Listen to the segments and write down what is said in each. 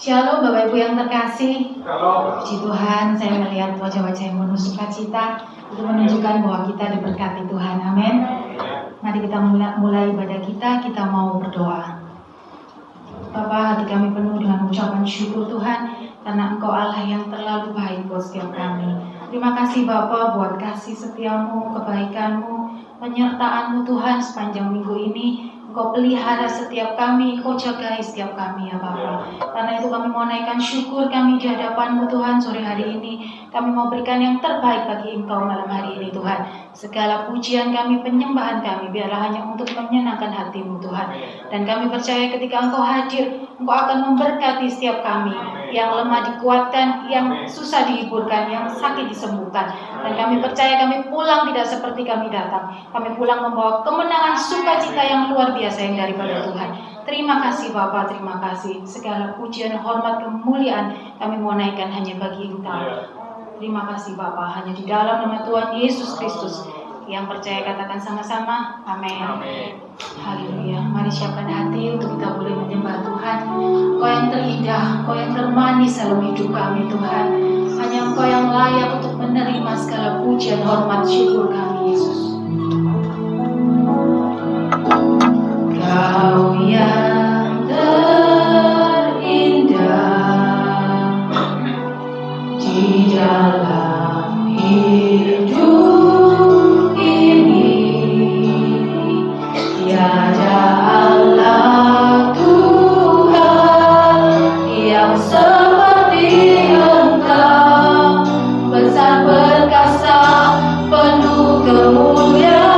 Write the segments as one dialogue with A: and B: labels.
A: Shalom Bapak Ibu yang terkasih.
B: Shalom.
A: Puji Tuhan, saya melihat wajah-wajah yang penuh sukacita. Itu menunjukkan bahwa kita diberkati Tuhan. Amin. Mari kita mulai ibadah kita mau berdoa. Bapa, hati kami penuh dengan ucapan syukur Tuhan, karena Engkau Allah yang terlalu baik buat setiap kami. Terima kasih Bapa buat kasih setiamu, kebaikanmu, penyertaanmu Tuhan sepanjang minggu ini. Engkau pelihara setiap kami, Engkau jagai setiap kami ya Bapa. Karena itu kami mau naikkan syukur kami di hadapan-Mu Tuhan sore hari ini. Kami mau berikan yang terbaik bagi Engkau malam hari ini Tuhan. Segala pujian kami, penyembahan kami biarlah hanya untuk menyenangkan hati-Mu Tuhan. Dan kami percaya ketika Engkau hadir, Engkau akan memberkati setiap kami. Yang lemah dikuatkan, yang susah dihiburkan, yang sakit disembuhkan. Dan kami percaya kami pulang tidak seperti kami datang. Kami pulang membawa kemenangan sukacita yang luar biasa yang daripada Tuhan. Terima kasih Bapa, terima kasih. Segala pujian, hormat, kemuliaan kami mau naikkan hanya bagi Engkau. Terima kasih Bapa, hanya di dalam nama Tuhan Yesus Kristus. Yang percaya katakan sama-sama, amin. Haleluya. Mari siapkan hati untuk kita boleh menyembah Tuhan. Engkau yang terindah, Engkau yang termanis dalam hidup kami Tuhan. Hanya Engkau yang layak untuk menerima segala pujian, hormat, syukur kami Yesus. Kau yang terindah di dalam hidup ini, tiada Allah Tuhan yang seperti Engkau, besar perkasa, penuh kemuliaan.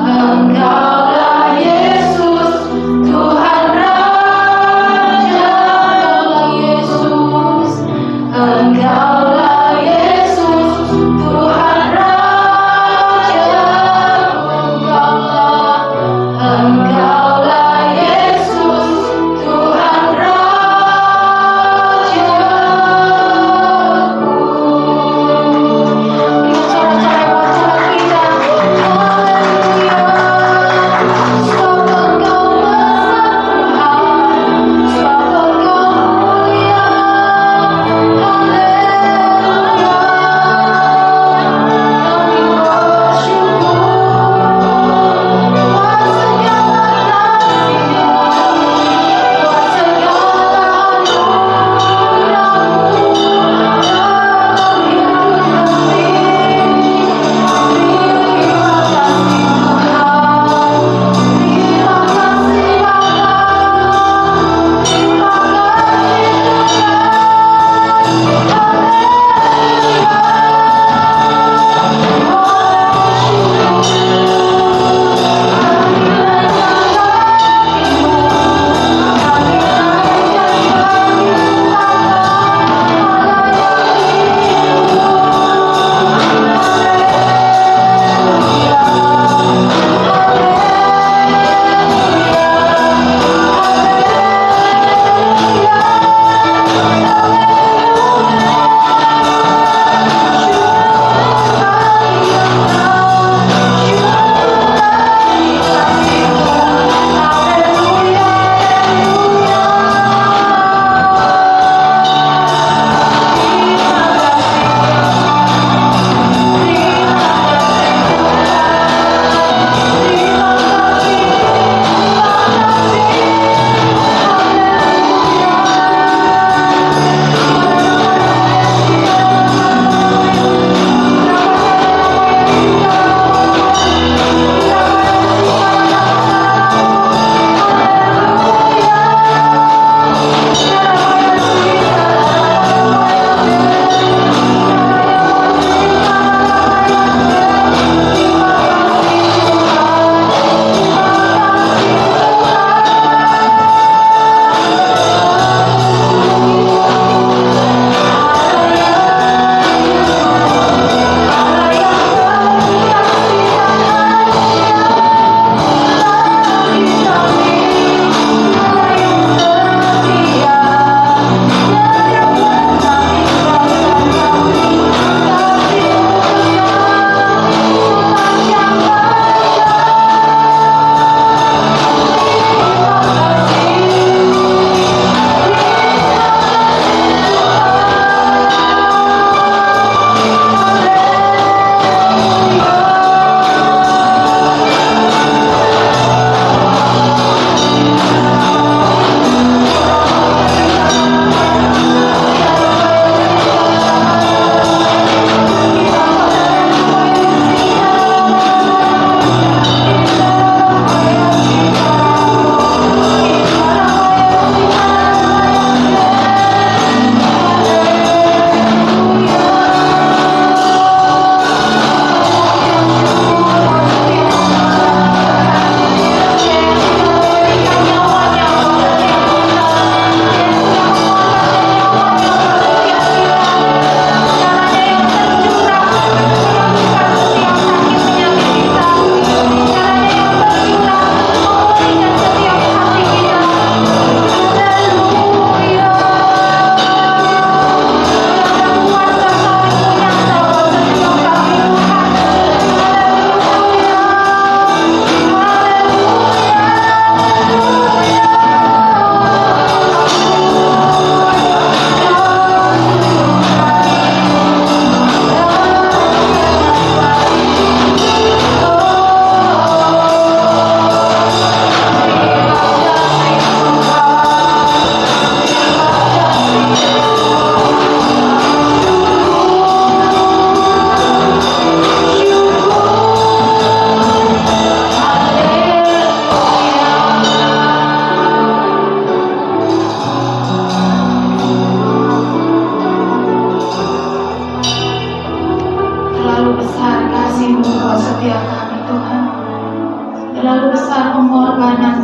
A: Engkaulah Yesus, Tuhan Raja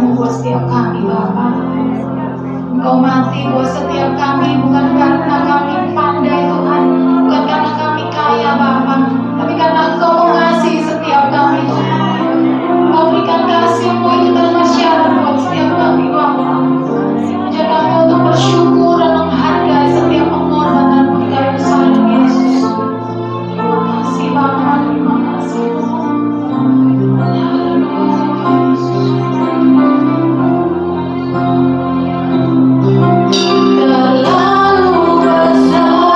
A: kasih-Mu buat setiap kami Bapa. Engkau mati buat setiap kami, bukan karena kami pandai Tuhan, bukan karena kami kaya Bapa, tapi karena Engkau mengasihi setiap kami Tuhan. Engkau berikan kasih-Mu itu tanpa syarat buat setiap kami Bapa. Ajar kami untuk bersyukur dan menghargai setiap pengorbanan-Mu di kayu salib Yesus. Terima kasih Bapa, terima kasih. Terlalu besar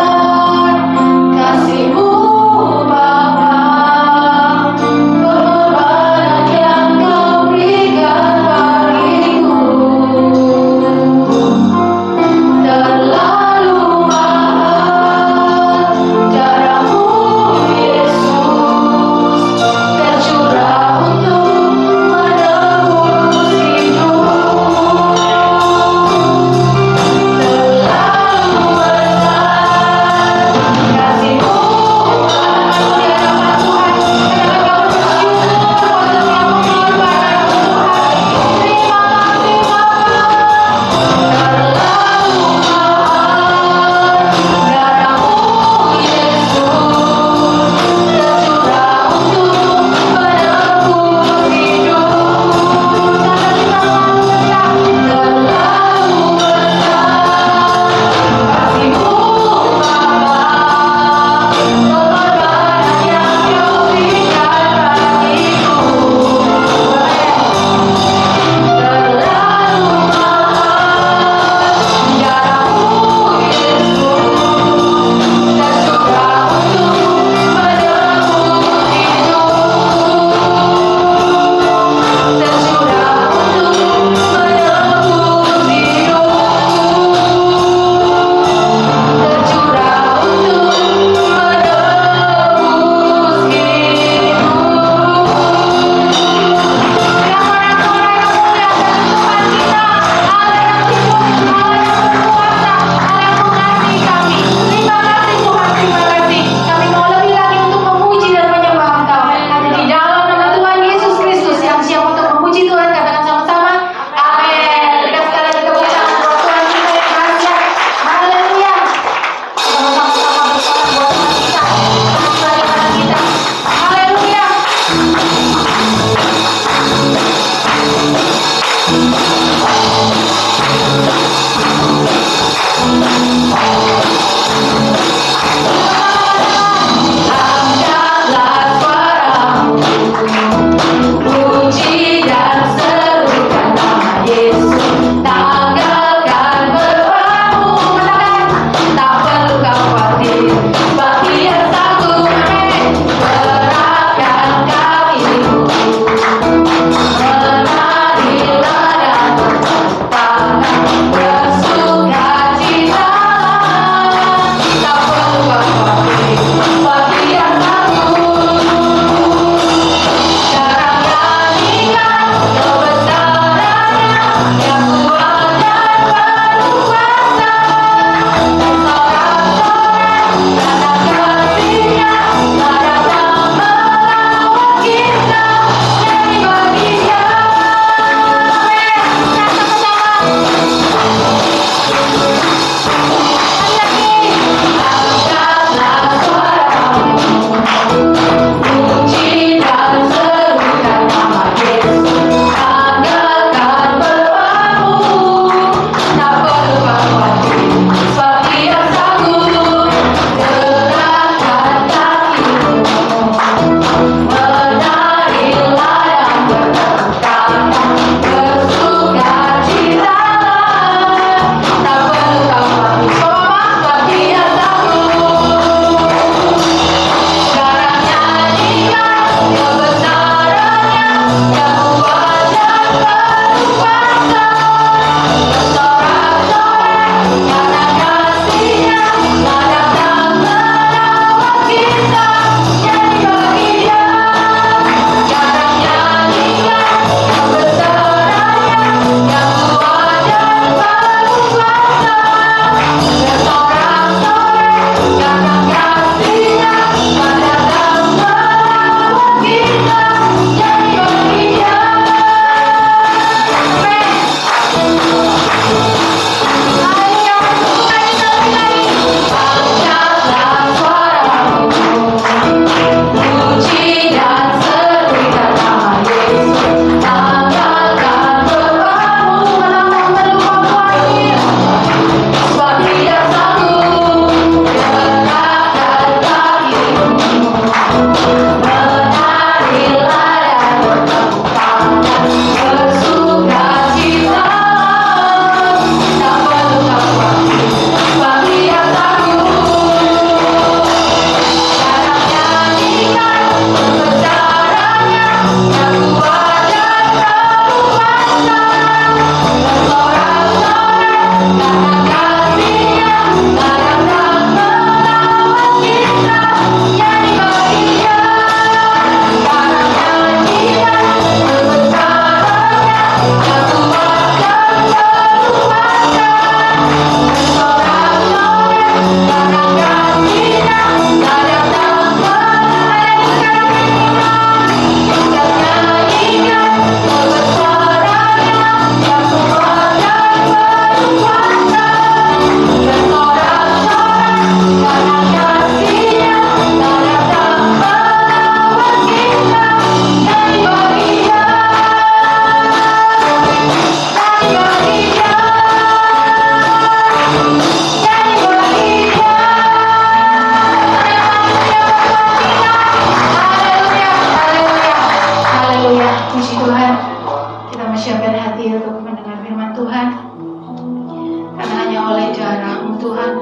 A: Tuhan,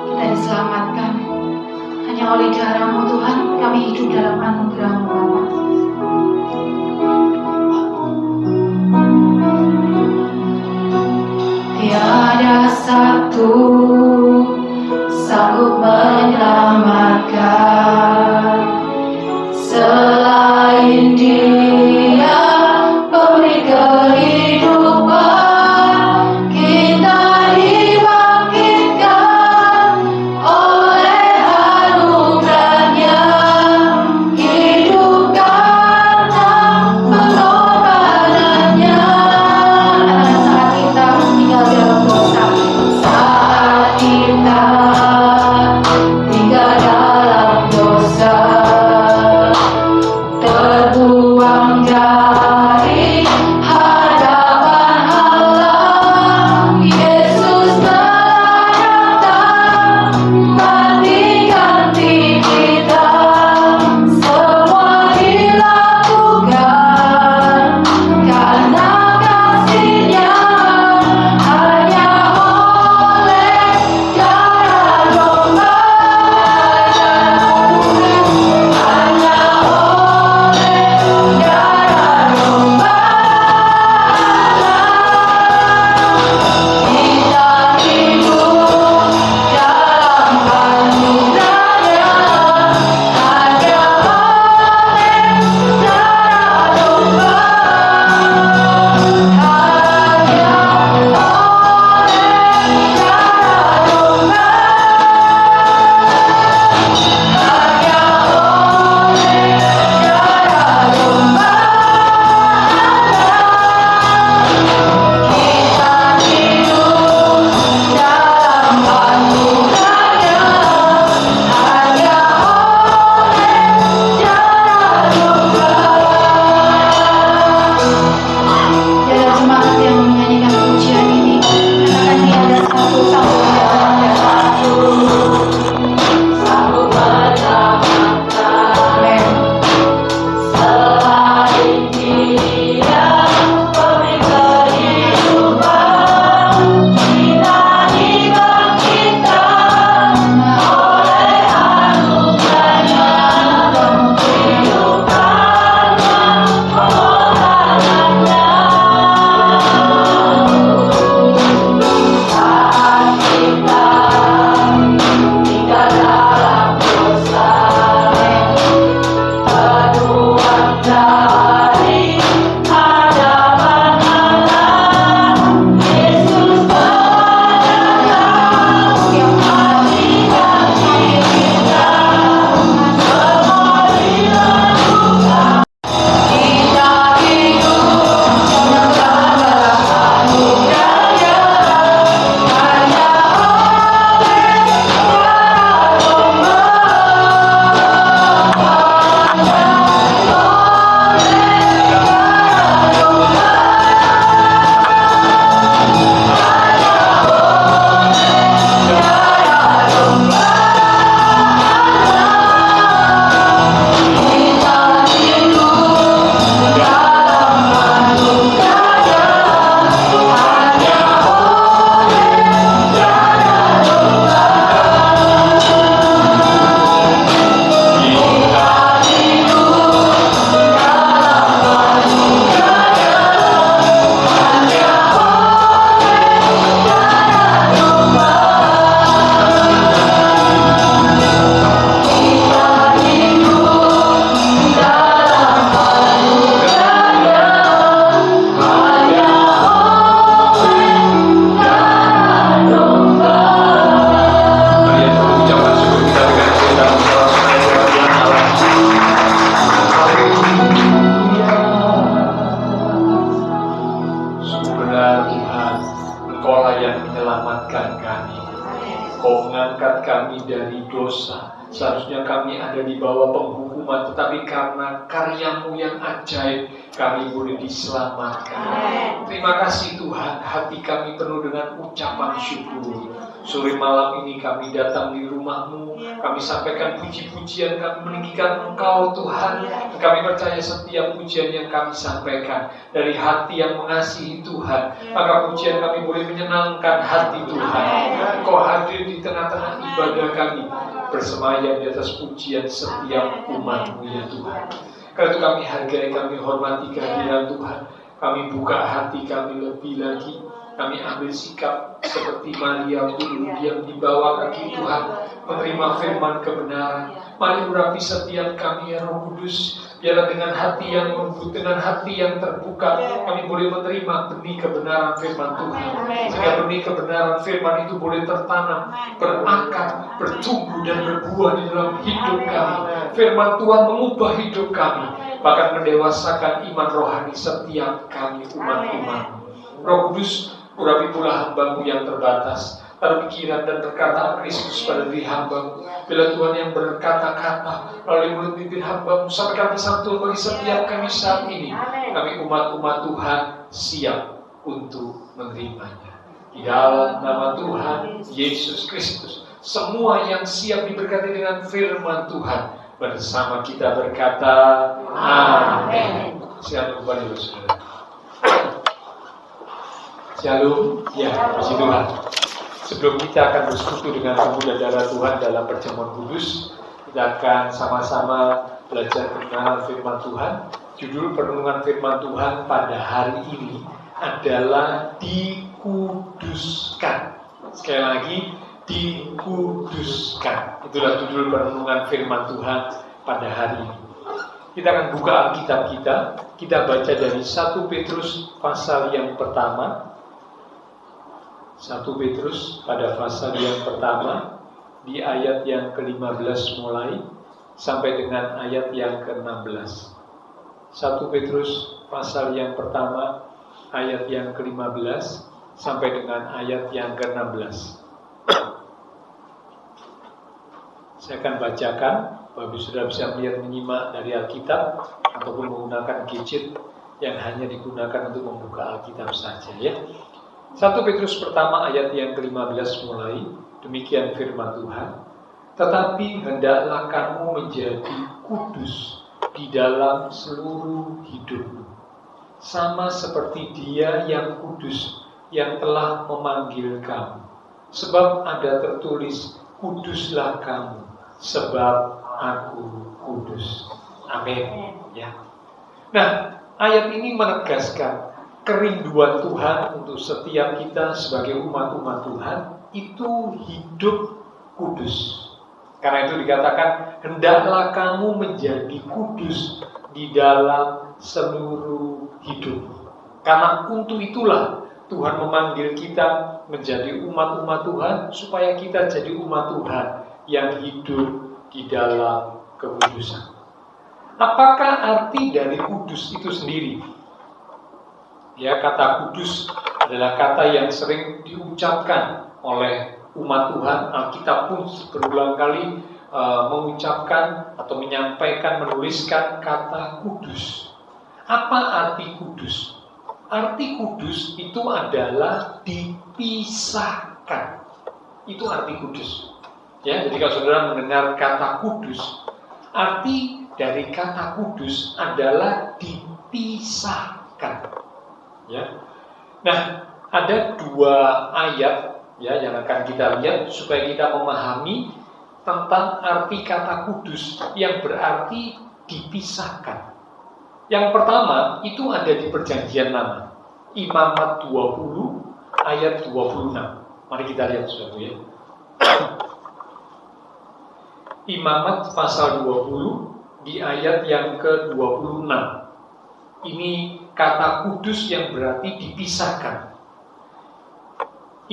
A: kita diselamatkan. Hanya oleh darah-Mu Tuhan, kami hidup dalam anugerah-Mu Bapa. Tiada satu sanggup menyelamatkan selain Dia, pemberi kehidupan. Kita dibangkitkan oleh anugerah-Nya, hidup karena pengorbanannya. Saat kita tinggal dalam dosa, saat kita tinggal dalam dosa, terbuang dari hadapan Allah, Yesus telah datang mati ganti kita. Semua dilakukan karena kasih-Nya, hanya oleh darah domba, hanya oleh darah domba. Kita hidup dalam anugerah-Nya, hanya oleh darah domba, hanya oleh darah domba, hanya oleh darah domba. Kita hidup dalam anugerah-Nya, hanya oleh darah domba. Biarlah jemaat yang menyanyikan pujian ini katakan tiada satu sanggup menyelamatkan. Amin. Selain Dia, pemberi kehidupan, kita dibangkitkan oleh anugerah-Nya, hidup karena pengorbanannya. Saat kita tinggal dalam dosa, terbuang dari hadapan Allah, Yesus telah datang mati ganti kita. Semua dilakukan, kita hidup dalam anugerah-Nya, hanya oleh darah domba, hanya oleh darah domba, kita hidup dalam anugerah-Nya, hanya oleh darah domba. Kita hidup dalam anugerah-Nya, hanya oleh darah domba. Kita hidup dalam anugerah-Nya, hanya oleh darah domba.
B: Mari kita ucapkan syukur kita dengan cerita saudara-saudara yang Allah. Sungguh benar Tuhan, Engkaulah yang menyelamatkan kami. Kau mengangkat kami dari dosa. Seharusnya kami ada di bawah penghukuman, tetapi karena karya-Mu yang ajaib, kami boleh diselamatkan. Terima kasih Tuhan, hati kami penuh dengan ucapan syukur. Sore malam ini kami datang di rumah-Mu, kami sampaikan puji-pujian, kami meninggikan Engkau Tuhan. Kami percaya setiap pujian yang kami sampaikan dari hati yang mengasihi Tuhan, maka pujian kami boleh menyenangkan hati Tuhan. Engkau hadir di tengah-tengah ibadah kami, bersemayam di atas pujian setiap umat-Mu ya Tuhan. Karena itu kami hargai, kami hormati kehadiran Tuhan. Kami buka hati kami lebih lagi. Kami ambil sikap seperti Maria dulu, diam di bawah kaki Tuhan, menerima firman kebenaran. Mari urapi setiap kami ya Roh Kudus. Biarlah dengan hati yang lembut, dengan hati yang terbuka, kami boleh menerima benih kebenaran firman Tuhan. Sehingga benih kebenaran firman itu boleh tertanam, berakar, bertumbuh dan berbuah di dalam hidup kami. Firman Tuhan mengubah hidup kami, bahkan mendewasakan iman rohani setiap kami umat-umat. Roh Kudus, urapi pula hamba-Mu yang terbatas, taruh pikiran dan perkataan Kristus pada diri hamba-Mu. Bila Tuhan yang berkata-kata melalui mulut bibir hamba-Mu, sampaikan pesan Tuhan bagi setiap kami saat ini. Kami umat-umat Tuhan siap untuk menerimanya. Di dalam nama Tuhan Yesus Kristus, semua yang siap diberkati dengan firman Tuhan, bersama kita berkata amin. Silakan kembali saudara. Shalom, ya puji Tuhan. Sebelum kita akan bersekutu dengan tubuh dan darah Tuhan dalam perjamuan kudus, kita akan sama-sama belajar mengenal firman Tuhan. Judul perenungan firman Tuhan pada hari ini adalah dikuduskan. Sekali lagi, dikuduskan. Itulah judul perenungan firman Tuhan pada hari ini. Kita akan buka Alkitab kita. Kita baca dari 1 Petrus pasal yang pertama. 1 Petrus pada pasal yang pertama, di ayat yang ke-15 mulai sampai dengan ayat yang ke-16. 1 Petrus pasal yang pertama, ayat yang ke-15 sampai dengan ayat yang ke-16. Saya akan bacakan, Bapak sudah bisa melihat menyimak dari Alkitab ataupun menggunakan gadget yang hanya digunakan untuk membuka Alkitab saja ya. 1 Petrus pertama ayat yang ke-15 mulai, demikian firman Tuhan. Tetapi hendaklah kamu menjadi kudus di dalam seluruh hidupmu, sama seperti Dia yang kudus yang telah memanggil kamu. Sebab ada tertulis, kuduslah kamu, sebab aku kudus. Amin. Ya. Nah, ayat ini menegaskan kerinduan Tuhan untuk setiap kita sebagai umat-umat Tuhan itu hidup kudus. Karena itu dikatakan, hendaklah kamu menjadi kudus di dalam seluruh hidup. Karena untuk itulah Tuhan memanggil kita menjadi umat-umat Tuhan, supaya kita jadi umat Tuhan yang hidup di dalam kekudusan. Apakah arti dari kudus itu sendiri? Ya, kata kudus adalah kata yang sering diucapkan oleh umat Tuhan. Alkitab pun berulang kali mengucapkan atau menyampaikan, menuliskan kata kudus. Apa arti kudus? Arti kudus itu adalah dipisahkan. Itu arti kudus. Ya, jadi kalau saudara mendengar kata kudus, arti dari kata kudus adalah dipisahkan. Ya. Nah, ada dua ayat ya yang akan kita lihat supaya kita memahami tentang arti kata kudus yang berarti dipisahkan. Yang pertama itu ada di Perjanjian Lama, Imamat 20 ayat 26. Mari kita lihat saudara ya. Imamat pasal 20 di ayat yang ke-26. Ini kata kudus yang berarti dipisahkan.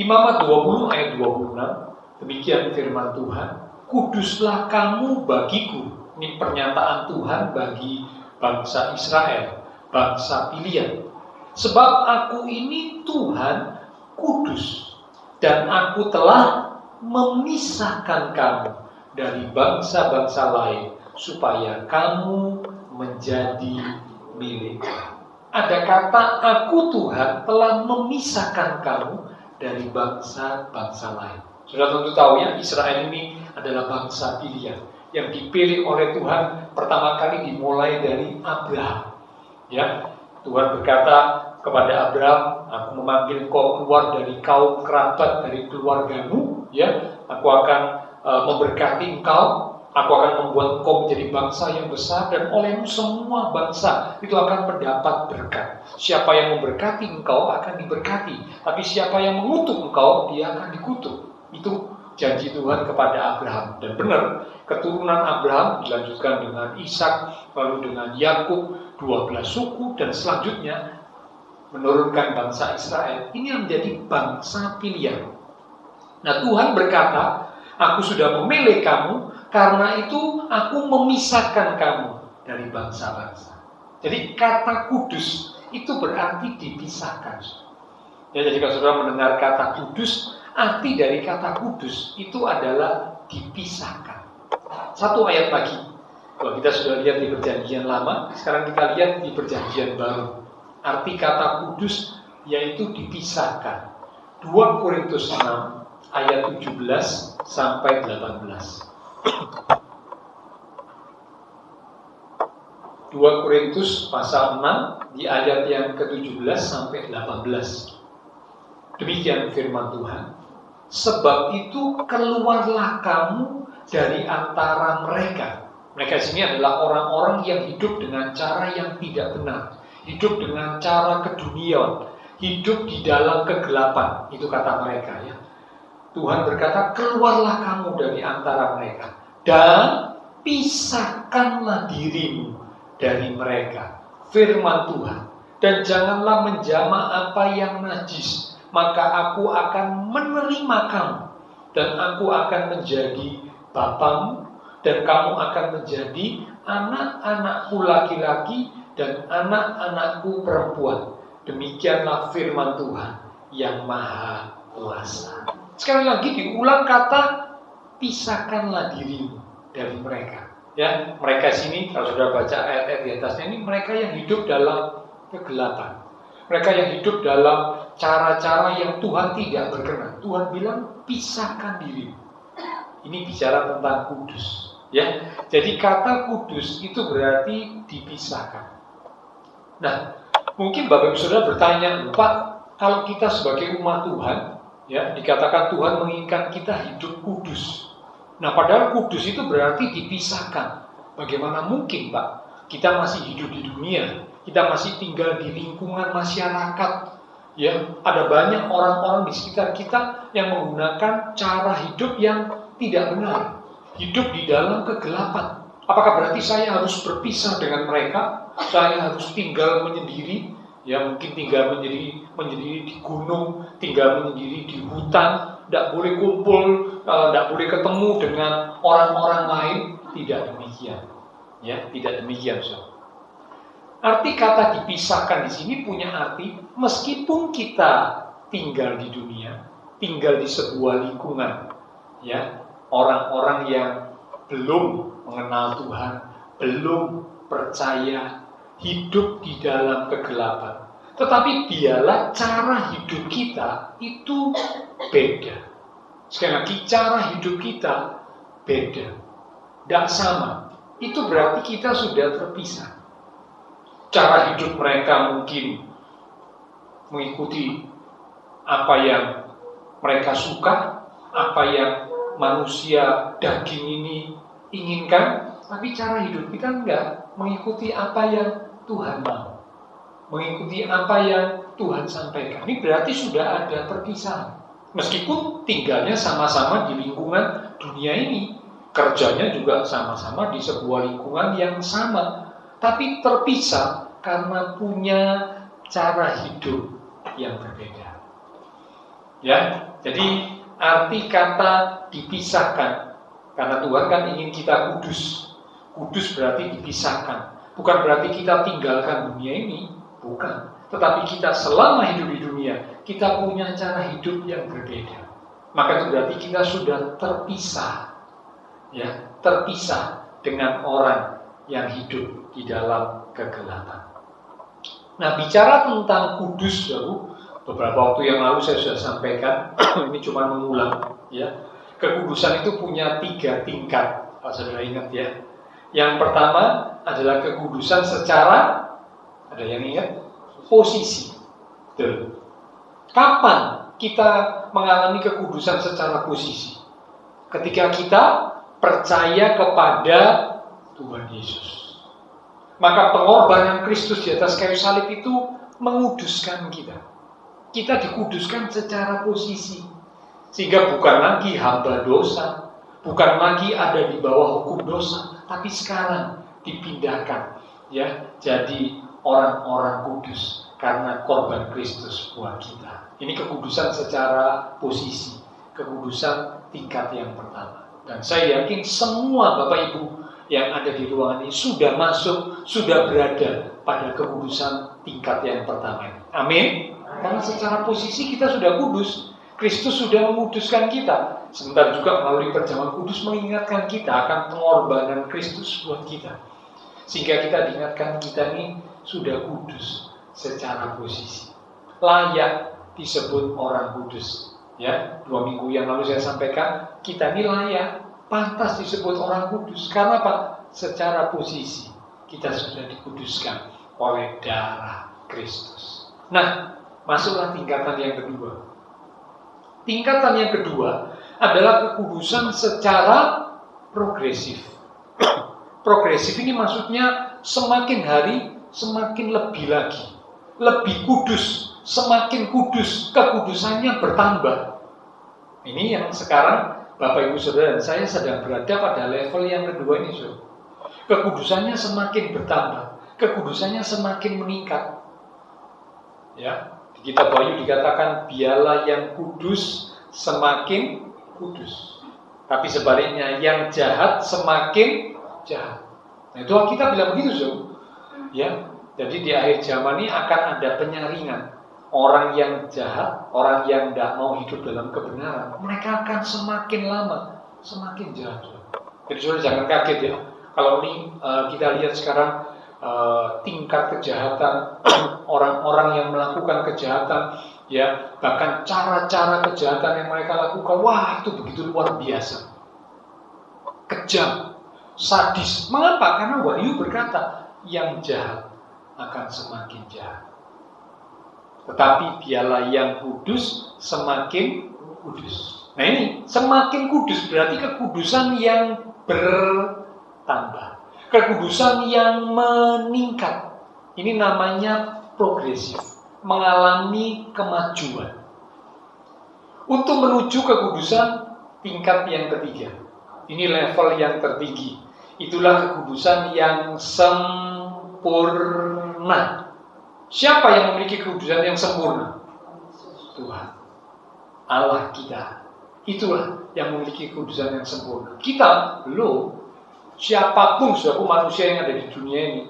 B: Imamat 20 ayat 26, demikian firman Tuhan, kuduslah kamu bagiku. Ini pernyataan Tuhan bagi bangsa Israel, bangsa pilihan. Sebab aku ini Tuhan kudus, dan aku telah memisahkan kamu dari bangsa-bangsa lain, supaya kamu menjadi milik. Ada kata aku Tuhan telah memisahkan kamu dari bangsa-bangsa lain. Sudah tentu tahu ya, Israel ini adalah bangsa pilihan yang dipilih oleh Tuhan pertama kali dimulai dari Abraham. Ya, Tuhan berkata kepada Abraham, aku memanggil kau keluar dari kaum kerabat, dari keluargamu, ya, aku akan memberkati engkau, aku akan membuat engkau menjadi bangsa yang besar, dan olehmu semua bangsa itu akan mendapat berkat. Siapa yang memberkati engkau akan diberkati, tapi siapa yang mengutuk engkau, dia akan dikutuk. Itu janji Tuhan kepada Abraham. Dan benar, keturunan Abraham dilanjutkan dengan Ishak, lalu dengan Yakub, 12 suku, dan selanjutnya menurunkan bangsa Israel. Ini yang menjadi bangsa pilihan. Nah, Tuhan berkata, aku sudah memilih kamu, karena itu aku memisahkan kamu dari bangsa-bangsa. Jadi kata kudus itu berarti dipisahkan. Ya, jadi kalau saudara mendengar kata kudus, arti dari kata kudus itu adalah dipisahkan. Satu ayat lagi. Kalau kita sudah lihat di perjanjian lama, sekarang kita lihat di perjanjian baru. Arti kata kudus yaitu dipisahkan. 2 Korintus 6 ayat 17 sampai 18. 2 Korintus pasal 6 di ayat yang ke-17 sampai 18. Demikian firman Tuhan. Sebab itu keluarlah kamu dari antara mereka. Mereka di sini adalah orang-orang yang hidup dengan cara yang tidak benar, hidup dengan cara keduniaan, hidup di dalam kegelapan. Itu kata mereka ya. Tuhan berkata, keluarlah kamu dari antara mereka dan pisahkanlah dirimu dari mereka. Firman Tuhan. Dan janganlah menjamah apa yang najis, maka aku akan menerima kamu, dan aku akan menjadi bapamu, dan kamu akan menjadi anak-anakku laki-laki dan anak-anakku perempuan. Demikianlah firman Tuhan yang Maha Kuasa. Sekali lagi diulang kata, pisahkanlah dirimu dari mereka. Ya, mereka sini kalau sudah baca ayat-ayat di atasnya ini, mereka yang hidup dalam kegelapan. Mereka yang hidup dalam cara-cara yang Tuhan tidak berkenan. Tuhan bilang, pisahkan dirimu. Ini bicara tentang kudus. Ya, jadi kata kudus itu berarti dipisahkan. Nah, mungkin Bapak Ibu Saudara bertanya, Pak, kalau kita sebagai umat Tuhan, ya, dikatakan Tuhan menginginkan kita hidup kudus. Nah, padahal kudus itu berarti dipisahkan. Bagaimana mungkin, Pak? Kita masih hidup di dunia, kita masih tinggal di lingkungan masyarakat. Ya, ada banyak orang-orang di sekitar kita yang menggunakan cara hidup yang tidak benar. Hidup di dalam kegelapan. Apakah berarti saya harus berpisah dengan mereka? Saya harus tinggal menyendiri? Ya, mungkin tinggal menyendiri di gunung, tinggal menyendiri di hutan, tidak boleh kumpul, tidak boleh ketemu dengan orang-orang lain. Tidak demikian. Ya, tidak demikian, saudara. Arti kata dipisahkan di sini punya arti meskipun kita tinggal di dunia, tinggal di sebuah lingkungan, ya, orang-orang yang belum mengenal Tuhan, belum percaya, hidup di dalam kegelapan. Tetapi biarlah cara hidup kita itu beda. Sekali lagi, cara hidup kita beda, tidak sama. Itu berarti kita sudah terpisah. Cara hidup mereka mungkin mengikuti apa yang mereka suka, apa yang manusia daging ini inginkan, tapi cara hidup kita enggak mengikuti apa yang Tuhan mau, mengikuti apa yang Tuhan sampaikan. Ini berarti sudah ada perpisahan. Meskipun tinggalnya sama-sama di lingkungan dunia ini, kerjanya juga sama-sama di sebuah lingkungan yang sama, tapi terpisah karena punya cara hidup yang berbeda. Ya, jadi arti kata dipisahkan, karena Tuhan kan ingin kita kudus. Kudus berarti dipisahkan. Bukan berarti kita tinggalkan dunia ini, bukan. Tetapi kita selama hidup di dunia, kita punya cara hidup yang berbeda. Maka itu berarti kita sudah terpisah. Ya, terpisah dengan orang yang hidup di dalam kegelapan. Nah, bicara tentang kudus, beberapa waktu yang lalu saya sudah sampaikan, ini cuma mengulang. Ya, kekudusan itu punya 3 tingkat. Kalau saudara ingat ya. Yang pertama adalah kekudusan secara, ada yang ingat? Posisi. Betul. Kapan kita mengalami kekudusan secara posisi? Ketika kita percaya kepada Tuhan Yesus. Maka pengorbanan Kristus di atas kayu salib itu menguduskan kita. Kita dikuduskan secara posisi. Sehingga bukan lagi hamba dosa, bukan lagi ada di bawah hukum dosa, tapi sekarang dipindahkan ya jadi orang-orang kudus karena korban Kristus buat kita. Ini kekudusan secara posisi, kekudusan tingkat yang pertama. Dan saya yakin semua Bapak Ibu yang ada di ruangan ini sudah masuk, sudah berada pada kekudusan tingkat yang pertama ini. Amin. Karena secara posisi kita sudah kudus, Kristus sudah menguduskan kita. Sebentar juga melalui perjamuan kudus mengingatkan kita akan pengorbanan Kristus buat kita. Sehingga kita diingatkan kita ini sudah kudus secara posisi. Layak disebut orang kudus. Ya, 2 minggu yang lalu saya sampaikan, kita ini layak, pantas disebut orang kudus. Karena apa? Secara posisi kita sudah dikuduskan oleh darah Kristus. Nah, masuklah tingkatan yang kedua. Tingkatan yang kedua adalah kekudusan secara progresif. Progresif ini maksudnya semakin hari semakin lebih lagi, lebih kudus, semakin kudus, kekudusannya bertambah. Ini yang sekarang Bapak Ibu Saudara dan saya sedang berada pada level yang kedua ini, Saudara. Kekudusannya semakin bertambah, kekudusannya semakin meningkat. Ya, di kitab Wahyu dikatakan biarlah yang kudus semakin kudus. Tapi sebaliknya yang jahat semakin jahat. Nah, itu kita bilang begitu, Saudara. Ya, jadi di akhir zaman ini akan ada penyaringan. Orang yang jahat, orang yang tidak mau hidup dalam kebenaran, mereka akan semakin lama semakin jahat. Jadi saudara jangan kaget ya. Kalau ini kita lihat sekarang tingkat kejahatan orang-orang yang melakukan kejahatan, ya bahkan cara-cara kejahatan yang mereka lakukan, wah itu begitu luar biasa, kejam, sadis. Mengapa? Karena Wahyu berkata yang jahat akan semakin jahat. Tetapi biarlah yang kudus semakin kudus. Nah ini, semakin kudus berarti kekudusan yang bertambah. Kekudusan yang meningkat. Ini namanya progresif. Mengalami kemajuan. Untuk menuju kekudusan tingkat yang ketiga. Ini level yang tertinggi. Itulah kekudusan yang sempurna. Siapa yang memiliki kekudusan yang sempurna? Tuhan, Allah kita. Itulah yang memiliki kekudusan yang sempurna. Kita belum. Siapapun suatu manusia yang ada di dunia ini,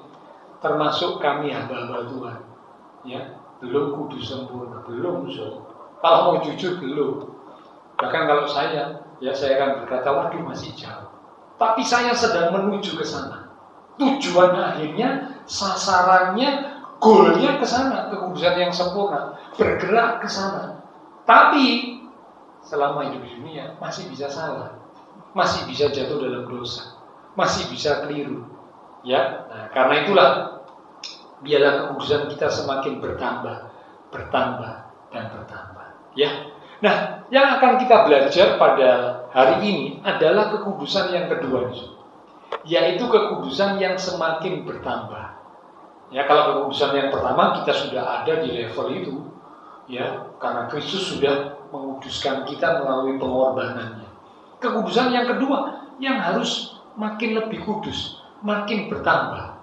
B: termasuk kami hamba-hamba Tuhan, ya belum kudus sempurna, belum. Kalau mau jujur belum. Bahkan kalau saya akan berkata, waduh masih jauh. Tapi saya sedang menuju ke sana. Tujuan akhirnya, sasarannya, goalnya ke sana, kekudusan yang sempurna, bergerak ke sana. Tapi selama hidup di dunia masih bisa salah, masih bisa jatuh dalam dosa, masih bisa keliru. Ya, nah, karena itulah biarlah kekudusan kita semakin bertambah, dan bertambah. Ya, nah yang akan kita belajar pada hari ini adalah kekudusan yang kedua, yaitu kekudusan yang semakin bertambah. Ya, kalau kekudusan yang pertama kita sudah ada di level itu, ya, karena Kristus sudah menguduskan kita melalui pengorbanannya. Kekudusan yang kedua yang harus makin lebih kudus, makin bertambah.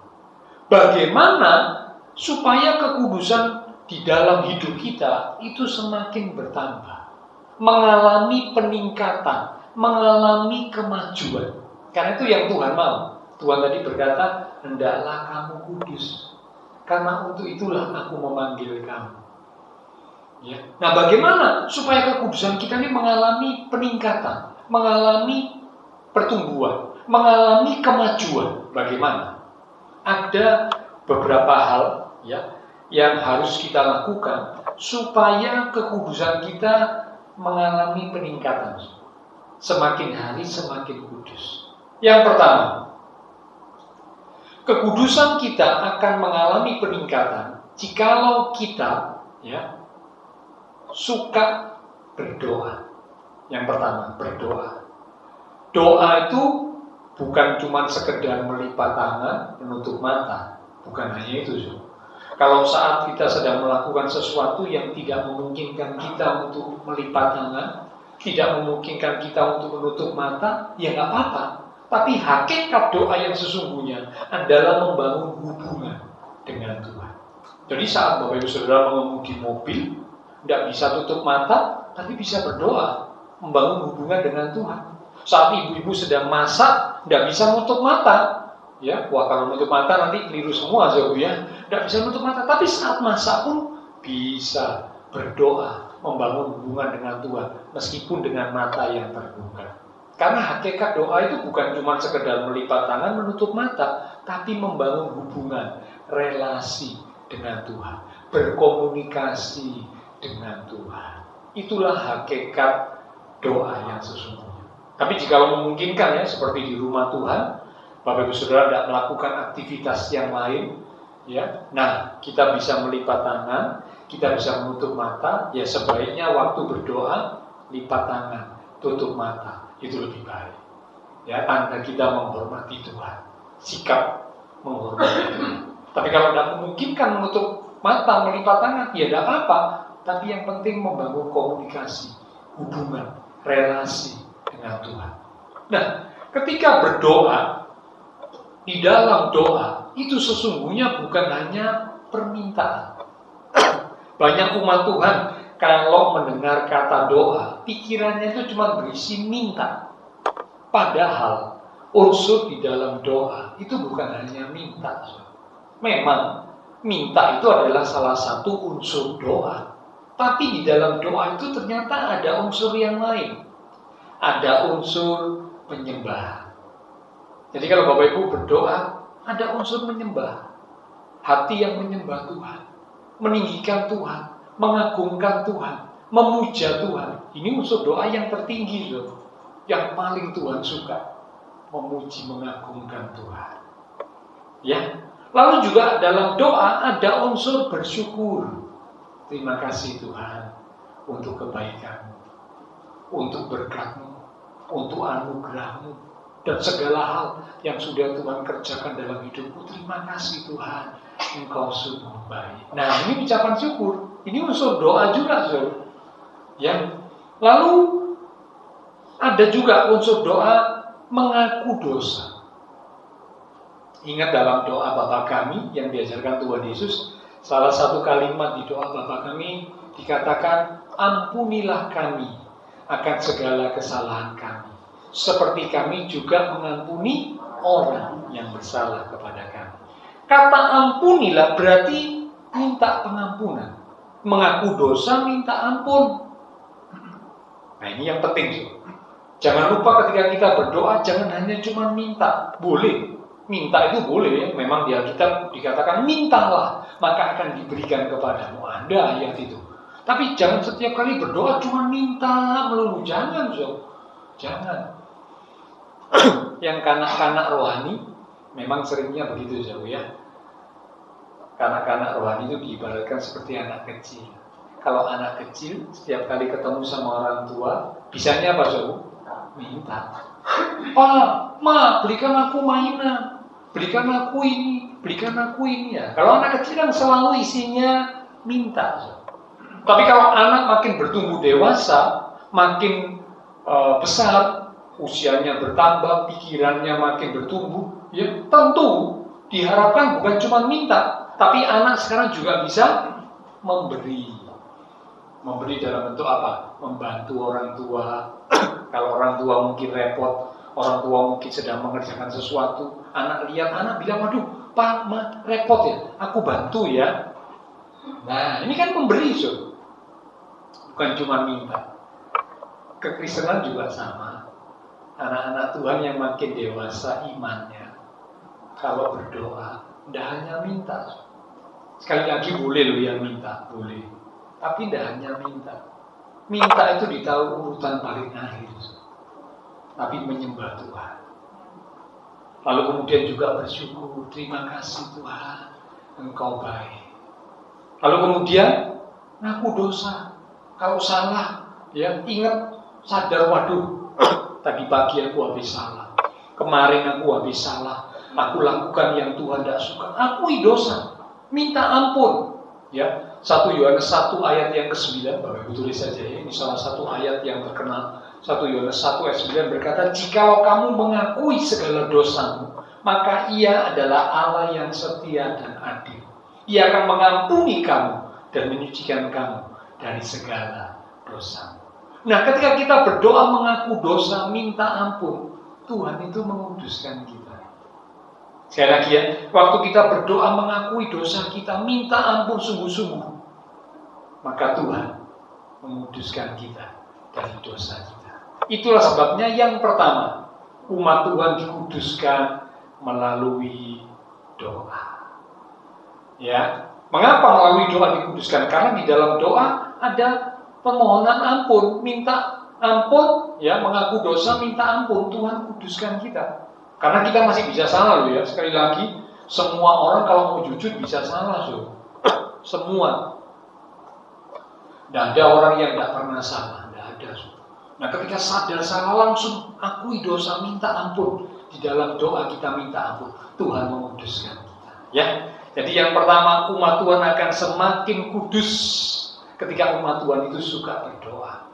B: Bagaimana supaya kekudusan di dalam hidup kita itu semakin bertambah, mengalami peningkatan, mengalami kemajuan. Karena itu yang Tuhan mau. Tuhan tadi berkata, hendaklah kamu kudus. Karena untuk itulah aku memanggil kamu. Ya. Nah, bagaimana supaya kekudusan kita ini mengalami peningkatan, mengalami pertumbuhan, mengalami kemajuan? Bagaimana? Ada beberapa hal ya yang harus kita lakukan supaya kekudusan kita mengalami peningkatan. semakin hari semakin kudus. Yang pertama, kekudusan kita akan mengalami peningkatan jikalau kita suka berdoa. Yang pertama, berdoa. Doa itu bukan cuma sekedar melipat tangan, menutup mata. Bukan hanya itu. Kalau saat kita sedang melakukan sesuatu yang tidak memungkinkan kita untuk melipat tangan, tidak memungkinkan kita untuk menutup mata, ya nggak apa-apa. Tapi hakikat doa yang sesungguhnya adalah membangun hubungan dengan Tuhan. Jadi saat Bapak Ibu Saudara mengemudi mobil, tidak bisa tutup mata, tapi bisa berdoa, membangun hubungan dengan Tuhan. Saat ibu-ibu sedang masak, tidak bisa menutup mata. Ya, wah kalau menutup mata nanti keliru semua, tidak bisa menutup mata. Tapi saat masak pun bisa berdoa, membangun hubungan dengan Tuhan, meskipun dengan mata yang terbuka. Karena hakikat doa itu bukan cuma sekedar melipat tangan, menutup mata, tapi membangun hubungan, relasi dengan Tuhan, berkomunikasi dengan Tuhan. Itulah hakikat doa yang sesungguhnya. Tapi jika memungkinkan seperti di rumah Tuhan, Bapak Ibu Saudara tidak melakukan aktivitas yang lain, nah kita bisa melipat tangan, kita bisa menutup mata, sebaiknya waktu berdoa lipat tangan, tutup mata, itu lebih baik. Tanda kita menghormati Tuhan, sikap menghormati Tuhan. Tapi kalau tidak memungkinkan menutup mata, melipat tangan, tidak apa-apa. Tapi yang penting membangun komunikasi, hubungan, relasi dengan Tuhan. Nah, ketika berdoa, di dalam doa itu sesungguhnya bukan hanya permintaan. Banyak umat Tuhan kalau mendengar kata doa, pikirannya itu cuma berisi minta. Padahal unsur di dalam doa itu bukan hanya minta. Memang minta itu adalah salah satu unsur doa. Tapi di dalam doa itu ternyata ada unsur yang lain. Ada unsur penyembahan. Jadi kalau Bapak Ibu berdoa, ada unsur menyembah. Hati yang menyembah Tuhan, meninggikan Tuhan, mengagungkan Tuhan, memuja Tuhan. Ini unsur doa yang tertinggi, yang paling Tuhan suka. Memuji, mengagungkan Tuhan. Lalu juga dalam doa ada unsur bersyukur. Terima kasih Tuhan untuk kebaikan-Mu, untuk berkat-Mu, untuk anugerah-Mu, dan segala hal yang sudah Tuhan kerjakan dalam hidupku. Terima kasih Tuhan, Engkau sungguh baik. Nah, ini ucapan syukur. Ini unsur doa juga, Lalu ada juga unsur doa mengaku dosa. Ingat dalam doa Bapa Kami yang diajarkan Tuhan Yesus, salah satu kalimat di doa Bapa Kami dikatakan, ampunilah kami akan segala kesalahan kami, seperti kami juga mengampuni orang yang bersalah kepada kami. Kata ampunilah berarti minta pengampunan. Mengaku dosa, minta ampun. Nah ini yang penting. Jangan lupa ketika kita berdoa, jangan hanya cuma minta. Boleh, minta itu boleh. Memang di Alkitab dikatakan mintalah, maka akan diberikan kepadamu. Ada ayat itu. Tapi jangan setiap kali berdoa cuma minta melulu. Jangan, jangan. Yang kanak-kanak rohani memang seringnya begitu, Kanak-kanak rohani itu diibaratkan seperti anak kecil. Kalau anak kecil setiap kali ketemu sama orang tua, bisanya apa, minta. Pak, Ma, belikan aku mainan, belikan aku ini, belikan aku ini ya. Kalau anak kecil kan selalu isinya minta. Tapi kalau anak makin bertumbuh dewasa, makin besar, usianya bertambah, pikirannya makin bertumbuh, tentu diharapkan bukan cuma minta, tapi anak sekarang juga bisa memberi. Memberi dalam bentuk apa? Membantu orang tua. Kalau orang tua mungkin repot, orang tua mungkin sedang mengerjakan sesuatu, anak lihat, anak bilang, waduh, Pak, Ma, repot ya, aku bantu ya. Nah, ini kan memberi, bukan cuma minta. Kekristenan juga sama. Anak-anak Tuhan yang makin dewasa imannya, kalau berdoa, tidak hanya minta. Sekali lagi boleh loh yang minta, boleh. Tapi tidak hanya minta. Minta itu ditaruh urutan paling akhir. tapi menyembah Tuhan. Lalu kemudian juga bersyukur, terima kasih Tuhan, Engkau baik. Lalu kemudian ngaku dosa. Kalau salah, ya ingat, sadar, waduh, tadi pagi aku habis salah, kemarin aku habis salah, aku lakukan yang Tuhan tidak suka. Akui dosa, minta ampun. Ya, 1 Yohanes 1 ayat yang ke-9, Bapak Ibu tulis saja ya, ini salah satu ayat yang terkenal. 1 Yohanes 1 ayat 9 berkata, jikalau kamu mengakui segala dosamu, maka Ia adalah Allah yang setia dan adil. Ia akan mengampuni kamu dan menyucikan kamu dari segala dosa. Nah, ketika kita berdoa mengaku dosa, minta ampun, Tuhan itu menguduskan kita. Sekali lagi ya, waktu kita berdoa mengakui dosa kita, minta ampun sungguh-sungguh, maka Tuhan menguduskan kita dari dosa kita. Itulah sebabnya yang pertama, umat Tuhan dikuduskan melalui doa. Ya, mengapa melalui doa dikuduskan? Karena di dalam doa ada permohonan ampun, minta ampun, ya, mengaku dosa, minta ampun, Tuhan kuduskan kita. Karena kita masih bisa salah loh ya. Sekali lagi, semua orang kalau mau jujur bisa salah loh. Semua. Tidak ada orang yang tidak pernah salah, tidak ada. Nah, ketika sadar salah langsung akui dosa, minta ampun. Di dalam doa kita minta ampun, Tuhan menguduskan kita. Ya. Jadi yang pertama, umat Tuhan akan semakin kudus ketika umat Tuhan itu suka berdoa,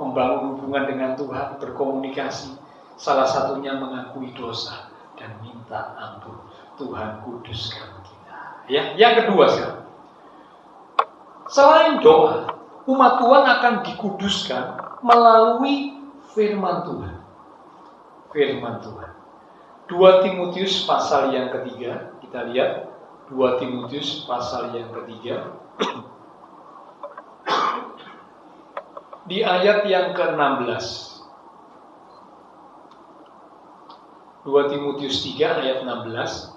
B: membangun hubungan dengan Tuhan, berkomunikasi, salah satunya mengakui dosa dan minta ampun. Tuhan kuduskan kita. Ya, yang kedua sekarang, selain doa, umat Tuhan akan dikuduskan melalui firman Tuhan. Firman Tuhan. 2 Timotius pasal yang ketiga, kita lihat 2 Timotius pasal yang ketiga. Di ayat yang ke-16. 2 Timotius 3 ayat 16.